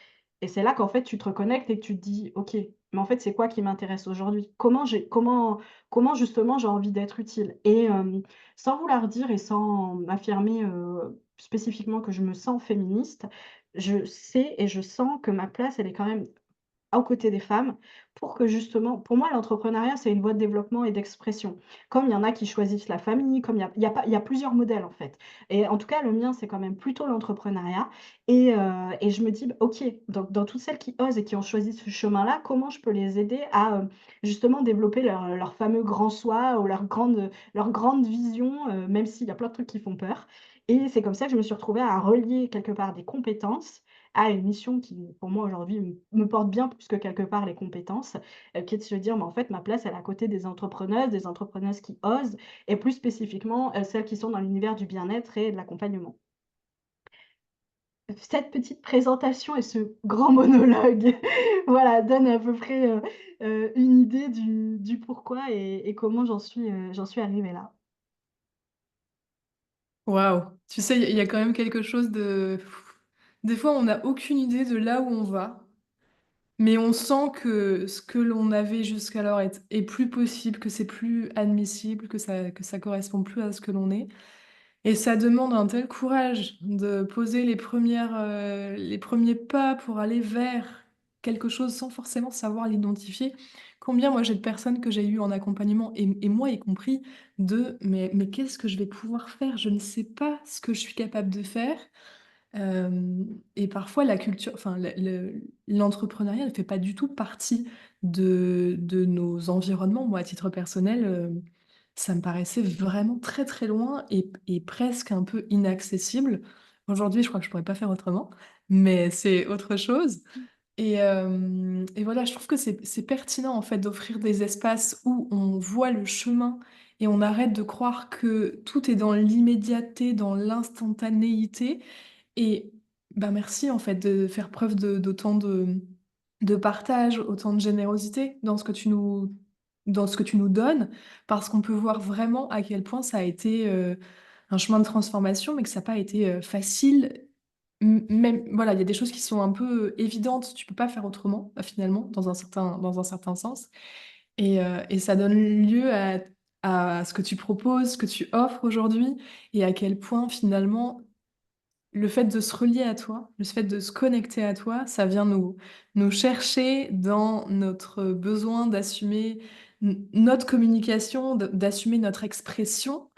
Et c'est là qu'en fait, tu te reconnectes et que tu te dis: «OK, mais en fait, c'est quoi qui m'intéresse aujourd'hui? Comment justement j'ai envie d'être utile? Et sans vouloir dire et sans affirmer, spécifiquement que je me sens féministe, je sais et je sens que ma place, elle est quand même aux côtés des femmes pour que justement pour moi, l'entrepreneuriat, c'est une voie de développement et d'expression. Comme il y en a qui choisissent la famille, comme il y a pas il y a plusieurs modèles, en fait. Et en tout cas, le mien, c'est quand même plutôt l'entrepreneuriat et je me dis: «Bah, OK, dans toutes celles qui osent et qui ont choisi ce chemin-là, comment je peux les aider à, justement développer leur fameux grand soi ou leur grande vision, même s'il y a plein de trucs qui font peur?» Et c'est comme ça que je me suis retrouvée à relier quelque part des compétences à une mission qui, pour moi, aujourd'hui, me porte bien plus que quelque part les compétences, qui est de se dire: «Mais en fait, ma place, elle est à côté des entrepreneuses qui osent et plus spécifiquement, celles qui sont dans l'univers du bien-être et de l'accompagnement». Cette petite présentation et ce grand monologue, voilà, donne à peu près, une idée du pourquoi et comment j'en suis arrivée là. Waouh! Tu sais, il y a quand même quelque chose de des fois, on n'a aucune idée de là où on va, mais on sent que ce que l'on avait jusqu'alors est plus possible, que c'est plus admissible, que ça correspond plus à ce que l'on est. Et ça demande un tel courage de poser les premiers pas pour aller vers quelque chose sans forcément savoir l'identifier. Combien moi j'ai de personnes que j'ai eues en accompagnement et moi y compris de: «Mais qu'est-ce que je vais pouvoir faire? Je ne sais pas ce que je suis capable de faire». Et parfois la culture enfin l'entrepreneuriat ne fait pas du tout partie de nos environnements. Moi, à titre personnel, ça me paraissait vraiment très, très loin et presque un peu inaccessible. Aujourd'hui, je crois que je pourrais pas faire autrement, mais c'est autre chose. Et voilà, je trouve que c'est pertinent, en fait, d'offrir des espaces où on voit le chemin et on arrête de croire que tout est dans l'immédiateté, dans l'instantanéité. Et bah, merci en fait de faire preuve d'autant de partage, autant de générosité dans ce que tu nous donnes, parce qu'on peut voir vraiment à quel point ça a été, un chemin de transformation, mais que ça a pas été, facile. Même voilà, il y a des choses qui sont un peu évidentes, tu peux pas faire autrement, finalement, dans un certain sens. Et ça donne lieu à ce que tu proposes, ce que tu offres aujourd'hui et à quel point finalement le fait de se relier à toi, le fait de se connecter à toi, ça vient nous chercher dans notre besoin d'assumer notre communication, d'assumer notre expression.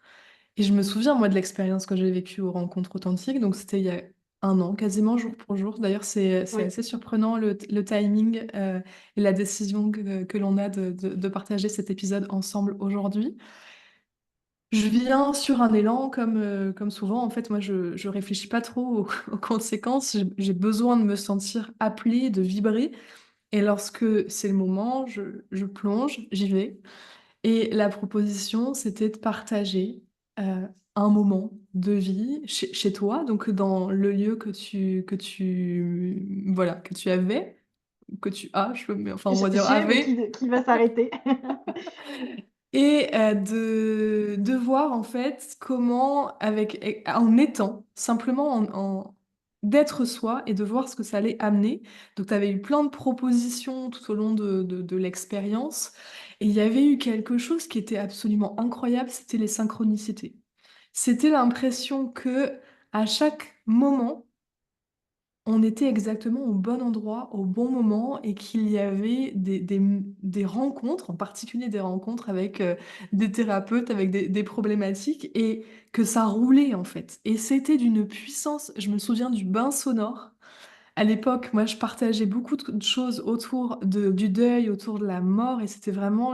Et je me souviens, moi, de l'expérience que j'ai vécue aux rencontres authentiques, donc c'était il y a 1 an, quasiment jour pour jour. D'ailleurs, c'est Oui. assez surprenant le timing, et la décision que l'on a de partager cet épisode ensemble aujourd'hui. Je viens sur un élan comme souvent, en fait, moi je réfléchis pas trop aux aux conséquences. J'ai besoin de me sentir appelée, de vibrer et lorsque c'est le moment, je plonge, j'y vais et la proposition, c'était de partager, un moment de vie chez toi, donc dans le lieu voilà, que tu avais, que tu as, mais enfin, on va dire J'ai, mais avais. qui va s'arrêter. Et de voir en fait comment en étant, simplement d'être soi et de voir ce que ça allait amener. Donc tu avais eu plein de propositions tout au long de l'expérience et il y avait eu quelque chose qui était absolument incroyable, c'était les synchronicités. C'était l'impression que à chaque moment on était exactement au bon endroit, au bon moment et qu'il y avait des rencontres, en particulier des rencontres avec, des thérapeutes, avec des problématiques et que ça roulait, en fait et c'était d'une puissance je me souviens du bain sonore. À l'époque, moi, je partageais beaucoup de choses autour du deuil, autour de la mort et c'était vraiment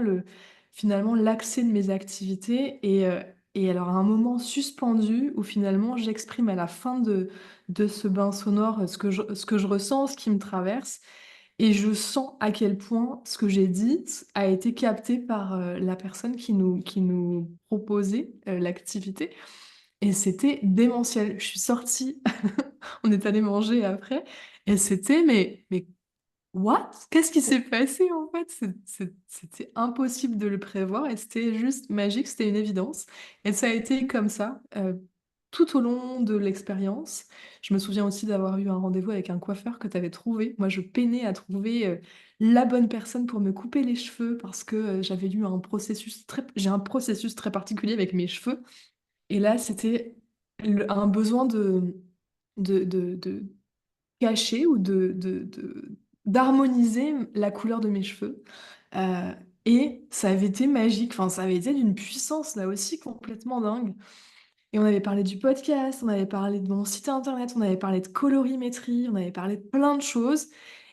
finalement, l'accès de mes activités et alors à un moment suspendu où finalement j'exprime à la fin de ce bain sonore, ce que je ressens, ce qui me traverse et je sens à quel point ce que j'ai dit a été capté par, la personne qui nous proposait, l'activité et c'était démentiel. Je suis sortie, on est allé manger après et c'était mais what? Qu'est-ce qui s'est passé en fait? C'était impossible de le prévoir et c'était juste magique, c'était une évidence et ça a été comme ça, tout au long de l'expérience. Je me souviens aussi d'avoir eu un rendez-vous avec un coiffeur que tu avais trouvé. Moi, je peinais à trouver, la bonne personne pour me couper les cheveux parce que, j'avais eu un processus très j'ai un processus très particulier avec mes cheveux et là, c'était un besoin de cacher ou d'harmoniser la couleur de mes cheveux, heu et ça avait été magique. Enfin, ça avait été d'une puissance, là aussi, complètement dingue. Et on avait parlé du podcast, on avait parlé de mon site internet, on avait parlé de colorimétrie, on avait parlé de plein de choses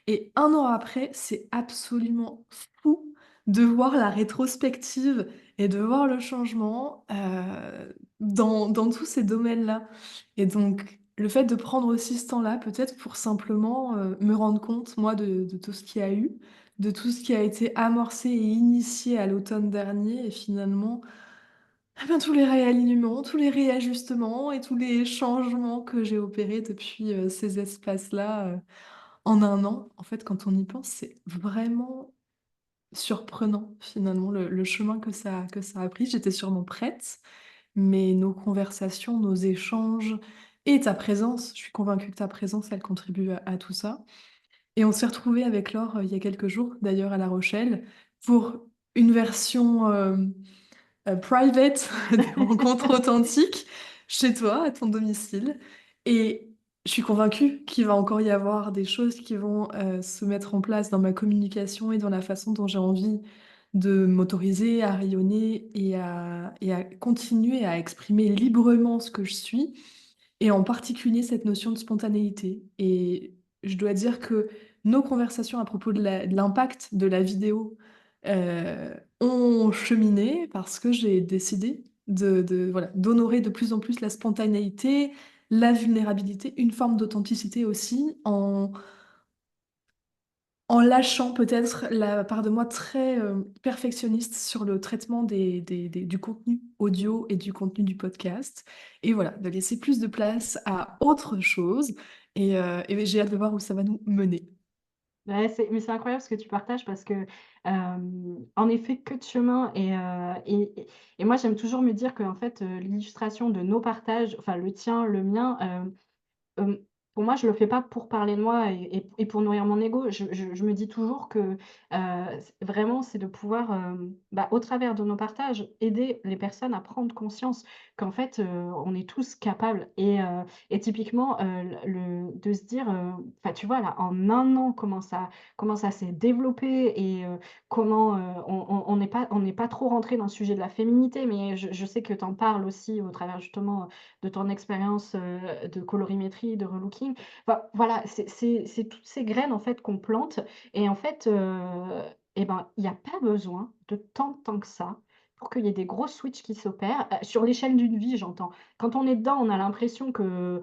et 1 an après, c'est absolument fou de voir la rétrospective et de voir le changement, dans tous ces domaines-là et donc le fait de prendre aussi ce temps-là, peut-être pour simplement, me rendre compte, moi, de tout ce qu'il y a eu, de tout ce qui a été amorcé et initié à l'automne dernier et finalement ah ben, tous les réalignements, tous les réajustements et tous les changements que j'ai opérés depuis, ces espaces-là, en 1 an. En fait, quand on y pense, c'est vraiment surprenant finalement le chemin que ça a pris. J'étais sûrement prête, mais nos conversations, nos échanges et ta présence, je suis convaincue que ta présence, elle contribue à tout ça et on s'est retrouvés avec Laure, il y a quelques jours, d'ailleurs à La Rochelle, pour une version, private des rencontres authentiques chez toi, à ton domicile et je suis convaincue qu'il va encore y avoir des choses qui vont, se mettre en place dans ma communication et dans la façon dont j'ai envie de m'autoriser à rayonner et à continuer à exprimer librement ce que je suis et en particulier cette notion de spontanéité et je dois dire que nos conversations à propos de l'impact de la vidéo, ont cheminé parce que j'ai décidé de voilà, d'honorer de plus en plus la spontanéité, la vulnérabilité, une forme d'authenticité aussi en lâchant peut-être la part de moi très, perfectionniste sur le traitement du contenu audio et du contenu du podcast et voilà, de laisser plus de place à autre chose et j'ai hâte de voir où ça va nous mener. Ouais, c'est incroyable ce que tu partages parce que, en effet, que de chemin et moi, j'aime toujours me dire qu'en fait, l'illustration de nos partages, enfin le tien, le mien, Hem, pour moi, je le fais pas pour parler de moi et pour nourrir mon ego. Je me dis toujours que, c vraiment, c'est de pouvoir, bah, au travers de nos partages, aider les personnes à prendre conscience qu'en fait, on est tous capables et typiquement, le de se dire, enfin, tu vois, là, en 1 an, comment ça s'est développé et comment, on n'est pas trop rentré dans le sujet de la féminité, mais je sais que tu en parles aussi au travers justement, de ton expérience, de colorimétrie, de relooking. Enfin, voilà, c'est toutes ces graines, en fait, qu'on plante et en fait, et ben, il y a pas besoin de tant de temps que ça pour qu'il y ait des gros switches qui s'opèrent, sur l'échelle d'une vie, j'entends. Quand on est dedans, on a l'impression qu'on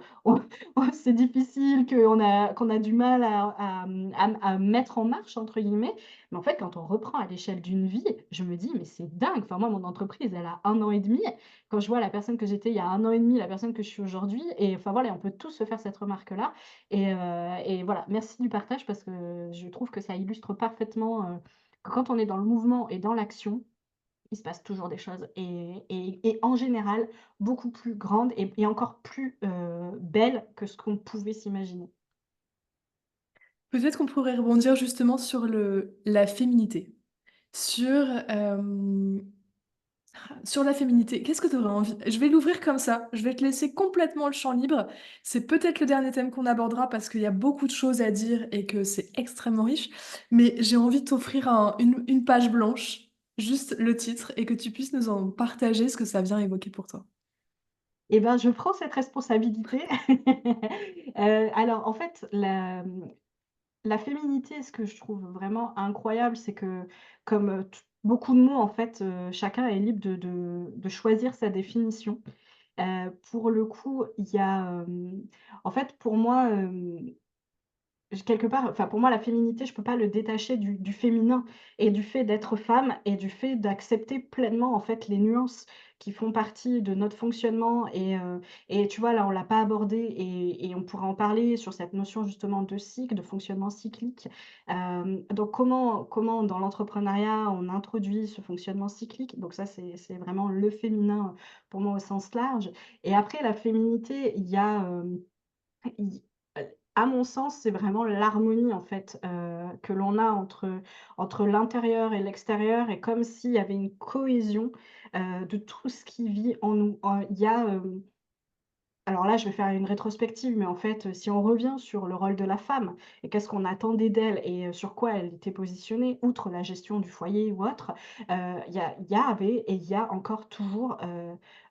c'est difficile, qu'on a du mal à «mettre en marche» entre guillemets, mais en fait, quand on reprend à l'échelle d'une vie, je me dis: «Mais c'est dingue!» Enfin, moi, mon entreprise, elle a 1 an et demi. Quand je vois la personne que j'étais il y a 1 an et demi, la personne que je suis aujourd'hui et enfin voilà, on peut tous se faire cette remarque-là et voilà, merci du partage parce que je trouve que ça illustre parfaitement, que quand on est dans le mouvement et dans l'action, il se passe toujours des choses et en général beaucoup plus grandes et encore plus, belles que ce qu'on pouvait s'imaginer. Peut-être qu'on pourrait rebondir justement sur la féminité. Sur, sur la féminité, qu'est-ce que tu aurais envie je vais l'ouvrir comme ça, je vais te laisser complètement le champ libre. C'est peut-être le dernier thème qu'on abordera parce qu'il y a beaucoup de choses à dire et que c'est extrêmement riche, mais j'ai envie de t'offrir une page blanche, juste le titre et que tu puisses nous en partager ce que ça vient évoquer pour toi. Et ben, je prends cette responsabilité. Alors en fait, la féminité, ce que je trouve vraiment incroyable, c'est que comme, t beaucoup de mots en fait, chacun est libre de choisir sa définition. Pour le coup, il y a, en fait pour moi, quelque part, enfin, pour moi, la féminité, je peux pas le détacher du féminin et du fait d'être femme et du fait d'accepter pleinement, en fait, les nuances qui font partie de notre fonctionnement et tu vois, là, on l'a pas abordé et on pourra en parler sur cette notion justement de cycle, de fonctionnement cyclique. Donc comment dans l'entrepreneuriat, on introduit ce fonctionnement cyclique? Donc ça, c'est vraiment le féminin, pour moi, au sens large et après la féminité, il y a, I à mon sens, c'est vraiment l'harmonie en fait, que l'on a entre l'intérieur et l'extérieur et comme s'il y avait une cohésion, de tout ce qui vit en nous. Il y a, alors là, je vais faire une rétrospective, mais en fait, si on revient sur le rôle de la femme et qu'est-ce qu'on attendait d'elle et sur quoi elle était positionnée, outre la gestion du foyer ou autre, il y avait et il y a encore toujours,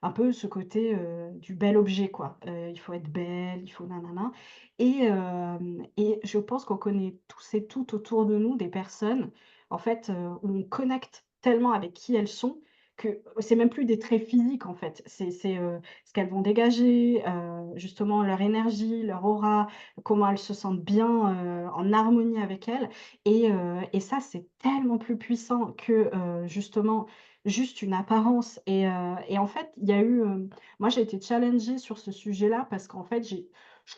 un peu ce côté, du bel objet quoi. Il faut être belle, il faut nanana et je pense qu'on connaît tous et toutes autour de nous des personnes, en fait, où on connecte tellement avec qui elles sont que c'est même plus des traits physiques en fait. C'est ce qu'elles vont dégager, justement leur énergie, leur aura, comment elles se sentent bien, en harmonie avec elles et ça, c'est tellement plus puissant que, justement, juste une apparence et en fait, il y a eu, moi j'ai été challengée sur ce sujet-là parce qu'en fait,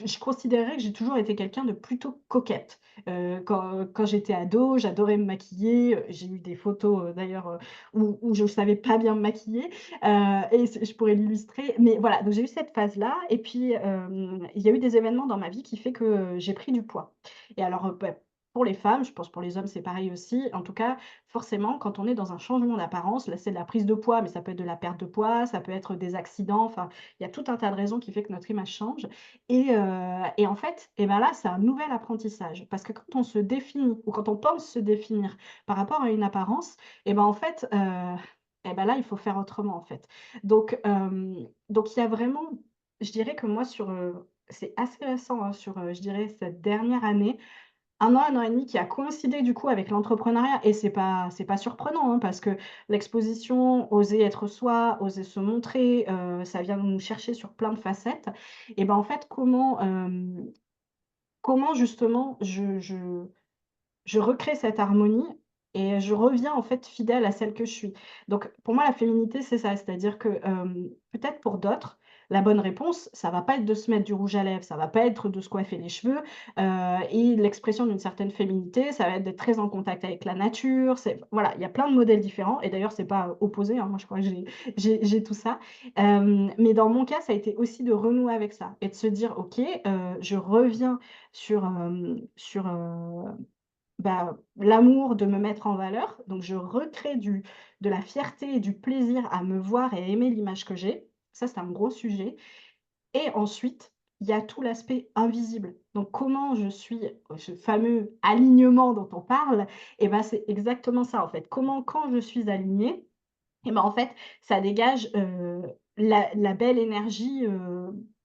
je considérais que j'ai toujours été quelqu'un de plutôt coquette. Quand j'étais ado, j'adorais me maquiller, j'ai eu des photos, d'ailleurs, où je ne savais pas bien me maquiller. Et je pourrais l'illustrer. Mais voilà, donc j'ai eu cette phase-là et puis, il y a eu des événements dans ma vie qui fait que, j'ai pris du poids. Et alors, bah, pour les femmes, je pense pour les hommes, c'est pareil aussi. En tout cas, forcément, quand on est dans un changement d'apparence, là, c'est de la prise de poids, mais ça peut être de la perte de poids, ça peut être des accidents, enfin, il y a tout un tas de raisons qui fait que notre image change et en fait, et ben là, c'est un nouvel apprentissage parce que quand on se définit ou quand on pense se définir par rapport à une apparence et ben, en fait, et bah, là, il faut faire autrement, en fait. Donc il y a vraiment je dirais que moi sur, c'est assez récent, hein, sur, je dirais cette dernière année, 1 an et demi qui a coïncidé du coup avec l'entrepreneuriat et c'est pas surprenant, hein, parce que l'exposition, oser être soi, oser se montrer, ça vient nous chercher sur plein de facettes et ben, en fait, comment justement je recrée cette harmonie et je reviens en fait fidèle à celle que je suis. Donc pour moi la féminité c'est ça, c'est-à-dire que, peut-être pour d'autres, la bonne réponse, ça va pas être de se mettre du rouge à lèvres, ça va pas être de se coiffer les cheveux, et l'expression d'une certaine féminité, ça va être d'être très en contact avec la nature, c'est voilà, il y a plein de modèles différents et d'ailleurs c'est pas, opposé, hein, moi je crois que j'ai tout ça. Mais dans mon cas, ça a été aussi de renouer avec ça et de se dire: «OK, je reviens sur bah, l'amour de me mettre en valeur, donc je recrée de la fierté et du plaisir à me voir et à aimer l'image que j'ai. Ça, c'est un gros sujet et ensuite, il y a tout l'aspect invisible. Donc comment je suis ce fameux alignement dont on parle et ben, c'est exactement ça, en fait. Comment quand je suis alignée et ben, en fait, ça dégage, la belle énergie,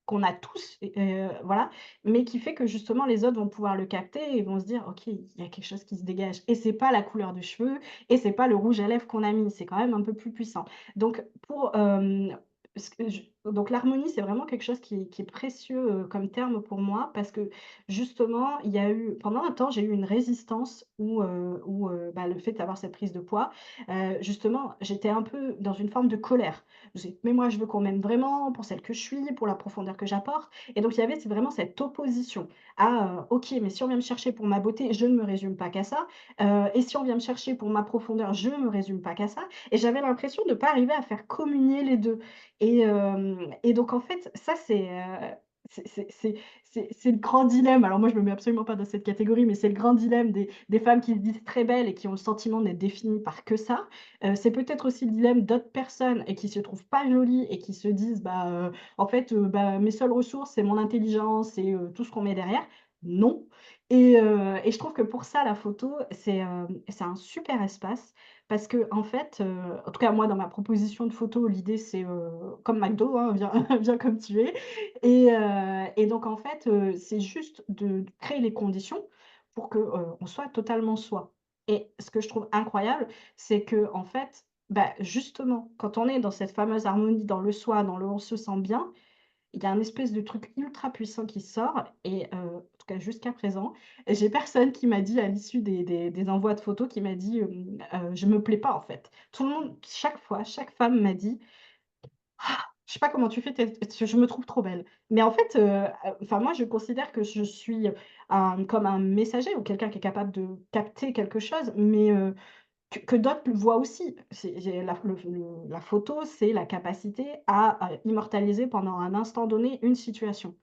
qu'on a tous et voilà, mais qui fait que justement les autres vont pouvoir le capter et vont se dire: «OK, il y a quelque chose qui se dégage» et c'est pas la couleur de cheveux et c'est pas le rouge à lèvres qu'on a mis, c'est quand même un peu plus puissant. Donc ce que je donc l'harmonie, c'est vraiment quelque chose qui est précieux, comme terme pour moi parce que justement, il y a eu pendant un temps, j'ai eu une résistance bah, le fait d'avoir cette prise de poids. Justement, j'étais un peu dans une forme de colère. Je disais: «Mais moi, je veux qu'on m'aime vraiment pour celle que je suis, pour la profondeur que j'apporte» et donc il y avait c'est vraiment cette opposition à, «OK, mais si on vient me chercher pour ma beauté, je ne me résume pas qu'à ça, et si on vient me chercher pour ma profondeur, je ne me résume pas qu'à ça» et j'avais l'impression de ne pas arriver à faire communier les 2 et donc en fait, ça c'est c'est c'est c'est le grand dilemme. Alors moi, je me mets absolument pas dans cette catégorie, mais c'est le grand dilemme des femmes qui se disent très belles et qui ont le sentiment d'être définies par que ça. C'est peut-être aussi le dilemme d'autres personnes et qui se trouvent pas jolies et qui se disent: «Bah, en fait, bah, mes seules ressources, c'est mon intelligence et tout ce qu'on met derrière». Non et je trouve que pour ça, la photo, c'est un super espace parce qu'en fait, en tout cas moi dans ma proposition de photo, l'idée c'est, comme McDo, hein, viens viens comme tu es et donc en fait, c'est juste de créer les conditions pour que, on soit totalement soi et ce que je trouve incroyable, c'est qu'en fait, bah, justement, quand on est dans cette fameuse harmonie dans le soi, dans le on se sent bien il y a un espèce de truc ultra puissant qui sort et en tout cas jusqu'à présent, j'ai personne qui m'a dit à l'issue des envois de photos qui m'a dit, «Je me plais pas en fait». Tout le monde, chaque fois, chaque femme m'a dit: «Ah, je sais pas comment tu fais, je me trouve trop belle». Mais en fait, enfin moi je considère que je suis, comme un messager ou quelqu'un qui est capable de capter quelque chose, mais que d'autres le voient aussi. C'est j'ai la photo, c'est la capacité à immortaliser pendant un instant donné une situation.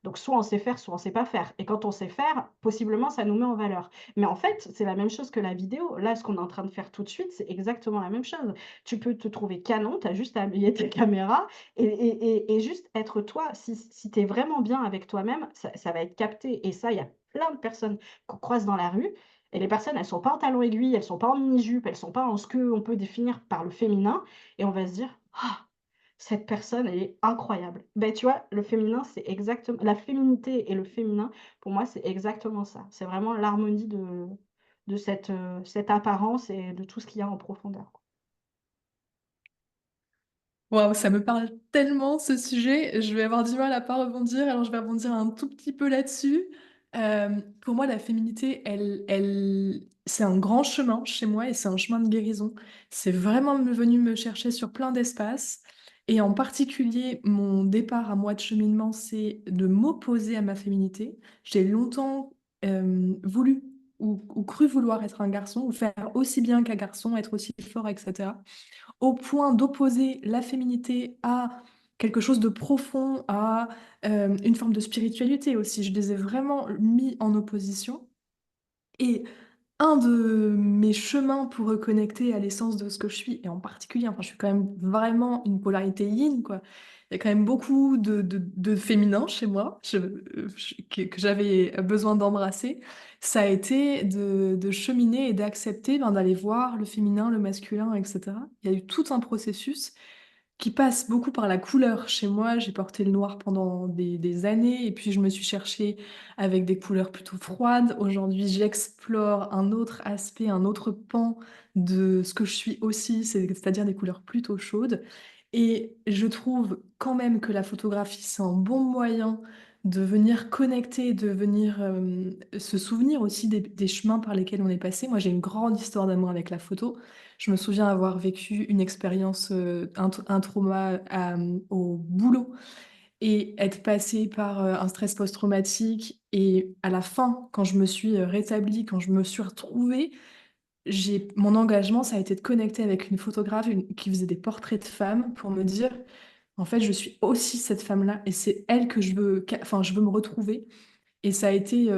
Donc soit on sait faire, soit on sait pas faire et quand on sait faire, possiblement ça nous met en valeur. Mais en fait, c'est la même chose que la vidéo. Là, ce qu'on est en train de faire tout de suite, c'est exactement la même chose. Tu peux te trouver canon, tu as juste à habiller ta caméra et juste être toi. Si tu es vraiment bien avec toi-même, ça va être capté et ça, il y a plein de personnes qu'on croise dans la rue et les personnes, elles sont pas en talons aiguilles, elles sont pas en mini-jupe, elles sont pas en ce qu'on peut définir par le féminin et on va se dire: «Ah, cette personne, elle est incroyable». Ben tu vois, le féminin, c'est exactement la féminité et le féminin, pour moi, c'est exactement ça. C'est vraiment l'harmonie de cette apparence et de tout ce qu'il y a en profondeur. Waouh, ça me parle tellement ce sujet, je vais avoir du mal à pas rebondir, alors je vais rebondir un tout petit peu là-dessus. Pour moi, la féminité, c'est un grand chemin chez moi et c'est un chemin de guérison. C'est vraiment venu me chercher sur plein d'espaces et en particulier, mon départ à moi de cheminement, c'est de m'opposer à ma féminité. J'ai longtemps voulu ou cru vouloir être un garçon ou faire aussi bien qu'un garçon, être aussi fort, etc. Au point d'opposer la féminité à quelque chose de profond, à une forme de spiritualité aussi. Je les ai vraiment mis en opposition. Et un de mes chemins pour reconnecter à l'essence de ce que je suis, et en particulier, enfin, je suis quand même vraiment une polarité yin, quoi. Il y a quand même beaucoup de féminin chez moi que j'avais besoin d'embrasser. Ça a été de cheminer et d'accepter ben, d'aller voir le féminin, le masculin, etc. Il y a eu tout un processus qui passe beaucoup par la couleur. Chez moi, j'ai porté le noir pendant des années et puis je me suis cherchée avec des couleurs plutôt froides. Aujourd'hui, j'explore un autre aspect, un autre pan de ce que je suis aussi, c'est-à-dire des couleurs plutôt chaudes. Et je trouve quand même que la photographie, c'est un bon moyen de venir connecter, de venir se souvenir aussi des chemins par lesquels on est passé. Moi, j'ai une grande histoire d'amour avec la photo. Je me souviens avoir vécu une expérience, un trauma au boulot et être passée par un stress post-traumatique. Et à la fin, quand je me suis rétablie, quand je me suis retrouvée, mon engagement, ça a été de connecter avec une photographe qui faisait des portraits de femmes pour me dire, en fait, je suis aussi cette femme-là et c'est elle que enfin, je veux me retrouver. Et ça a été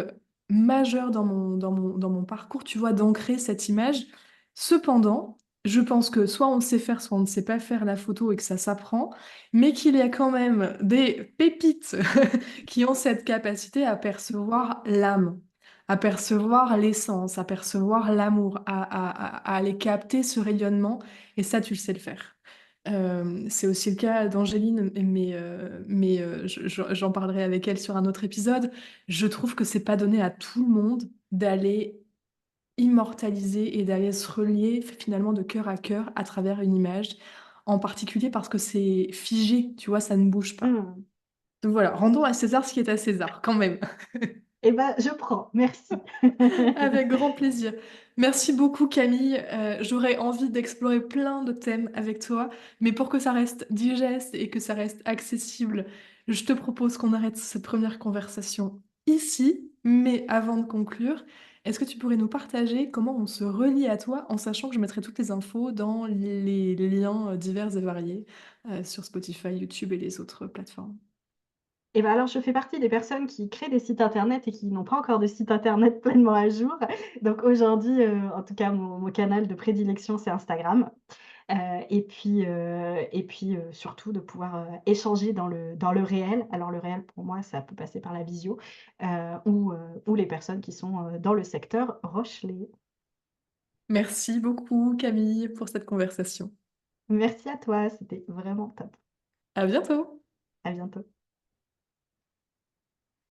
majeur dans mon parcours, tu vois, d'ancrer cette image. Cependant, je pense que soit on sait faire, soit on ne sait pas faire la photo et que ça s'apprend, mais qu'il y a quand même des pépites qui ont cette capacité à percevoir l'âme, à percevoir l'essence, à percevoir l'amour, à aller capter ce rayonnement. Et ça, tu le sais le faire. C'est aussi le cas d'Angéline, j'en parlerai avec elle sur un autre épisode. Je trouve que c'est pas donné à tout le monde d'aller immortaliser et d'aller se relier finalement de cœur à cœur à travers une image, en particulier parce que c'est figé, tu vois, ça ne bouge pas. Mmh. Donc voilà, rendons à César ce qui est à César, quand même. Et ben, je prends, merci. Avec grand plaisir. Merci beaucoup Camille. J'aurais envie d'explorer plein de thèmes avec toi, mais pour que ça reste digeste et que ça reste accessible, je te propose qu'on arrête cette première conversation ici. Mais avant de conclure, est-ce que tu pourrais nous partager comment on se relie à toi en sachant que je mettrai toutes les infos dans les liens divers et variés sur Spotify, YouTube et les autres plateformes? Et ben alors, je fais partie des personnes qui créent des sites internet et qui n'ont pas encore de site internet pleinement à jour. Donc aujourd'hui, en tout cas, mon canal de prédilection, c'est Instagram. Heu et puis, surtout de pouvoir, échanger dans le réel. Alors le réel pour moi, ça peut passer par la visio, ou les personnes qui sont, dans le secteur Rochelais. Merci beaucoup Camille pour cette conversation. Merci à toi, c'était vraiment top. À bientôt! À bientôt.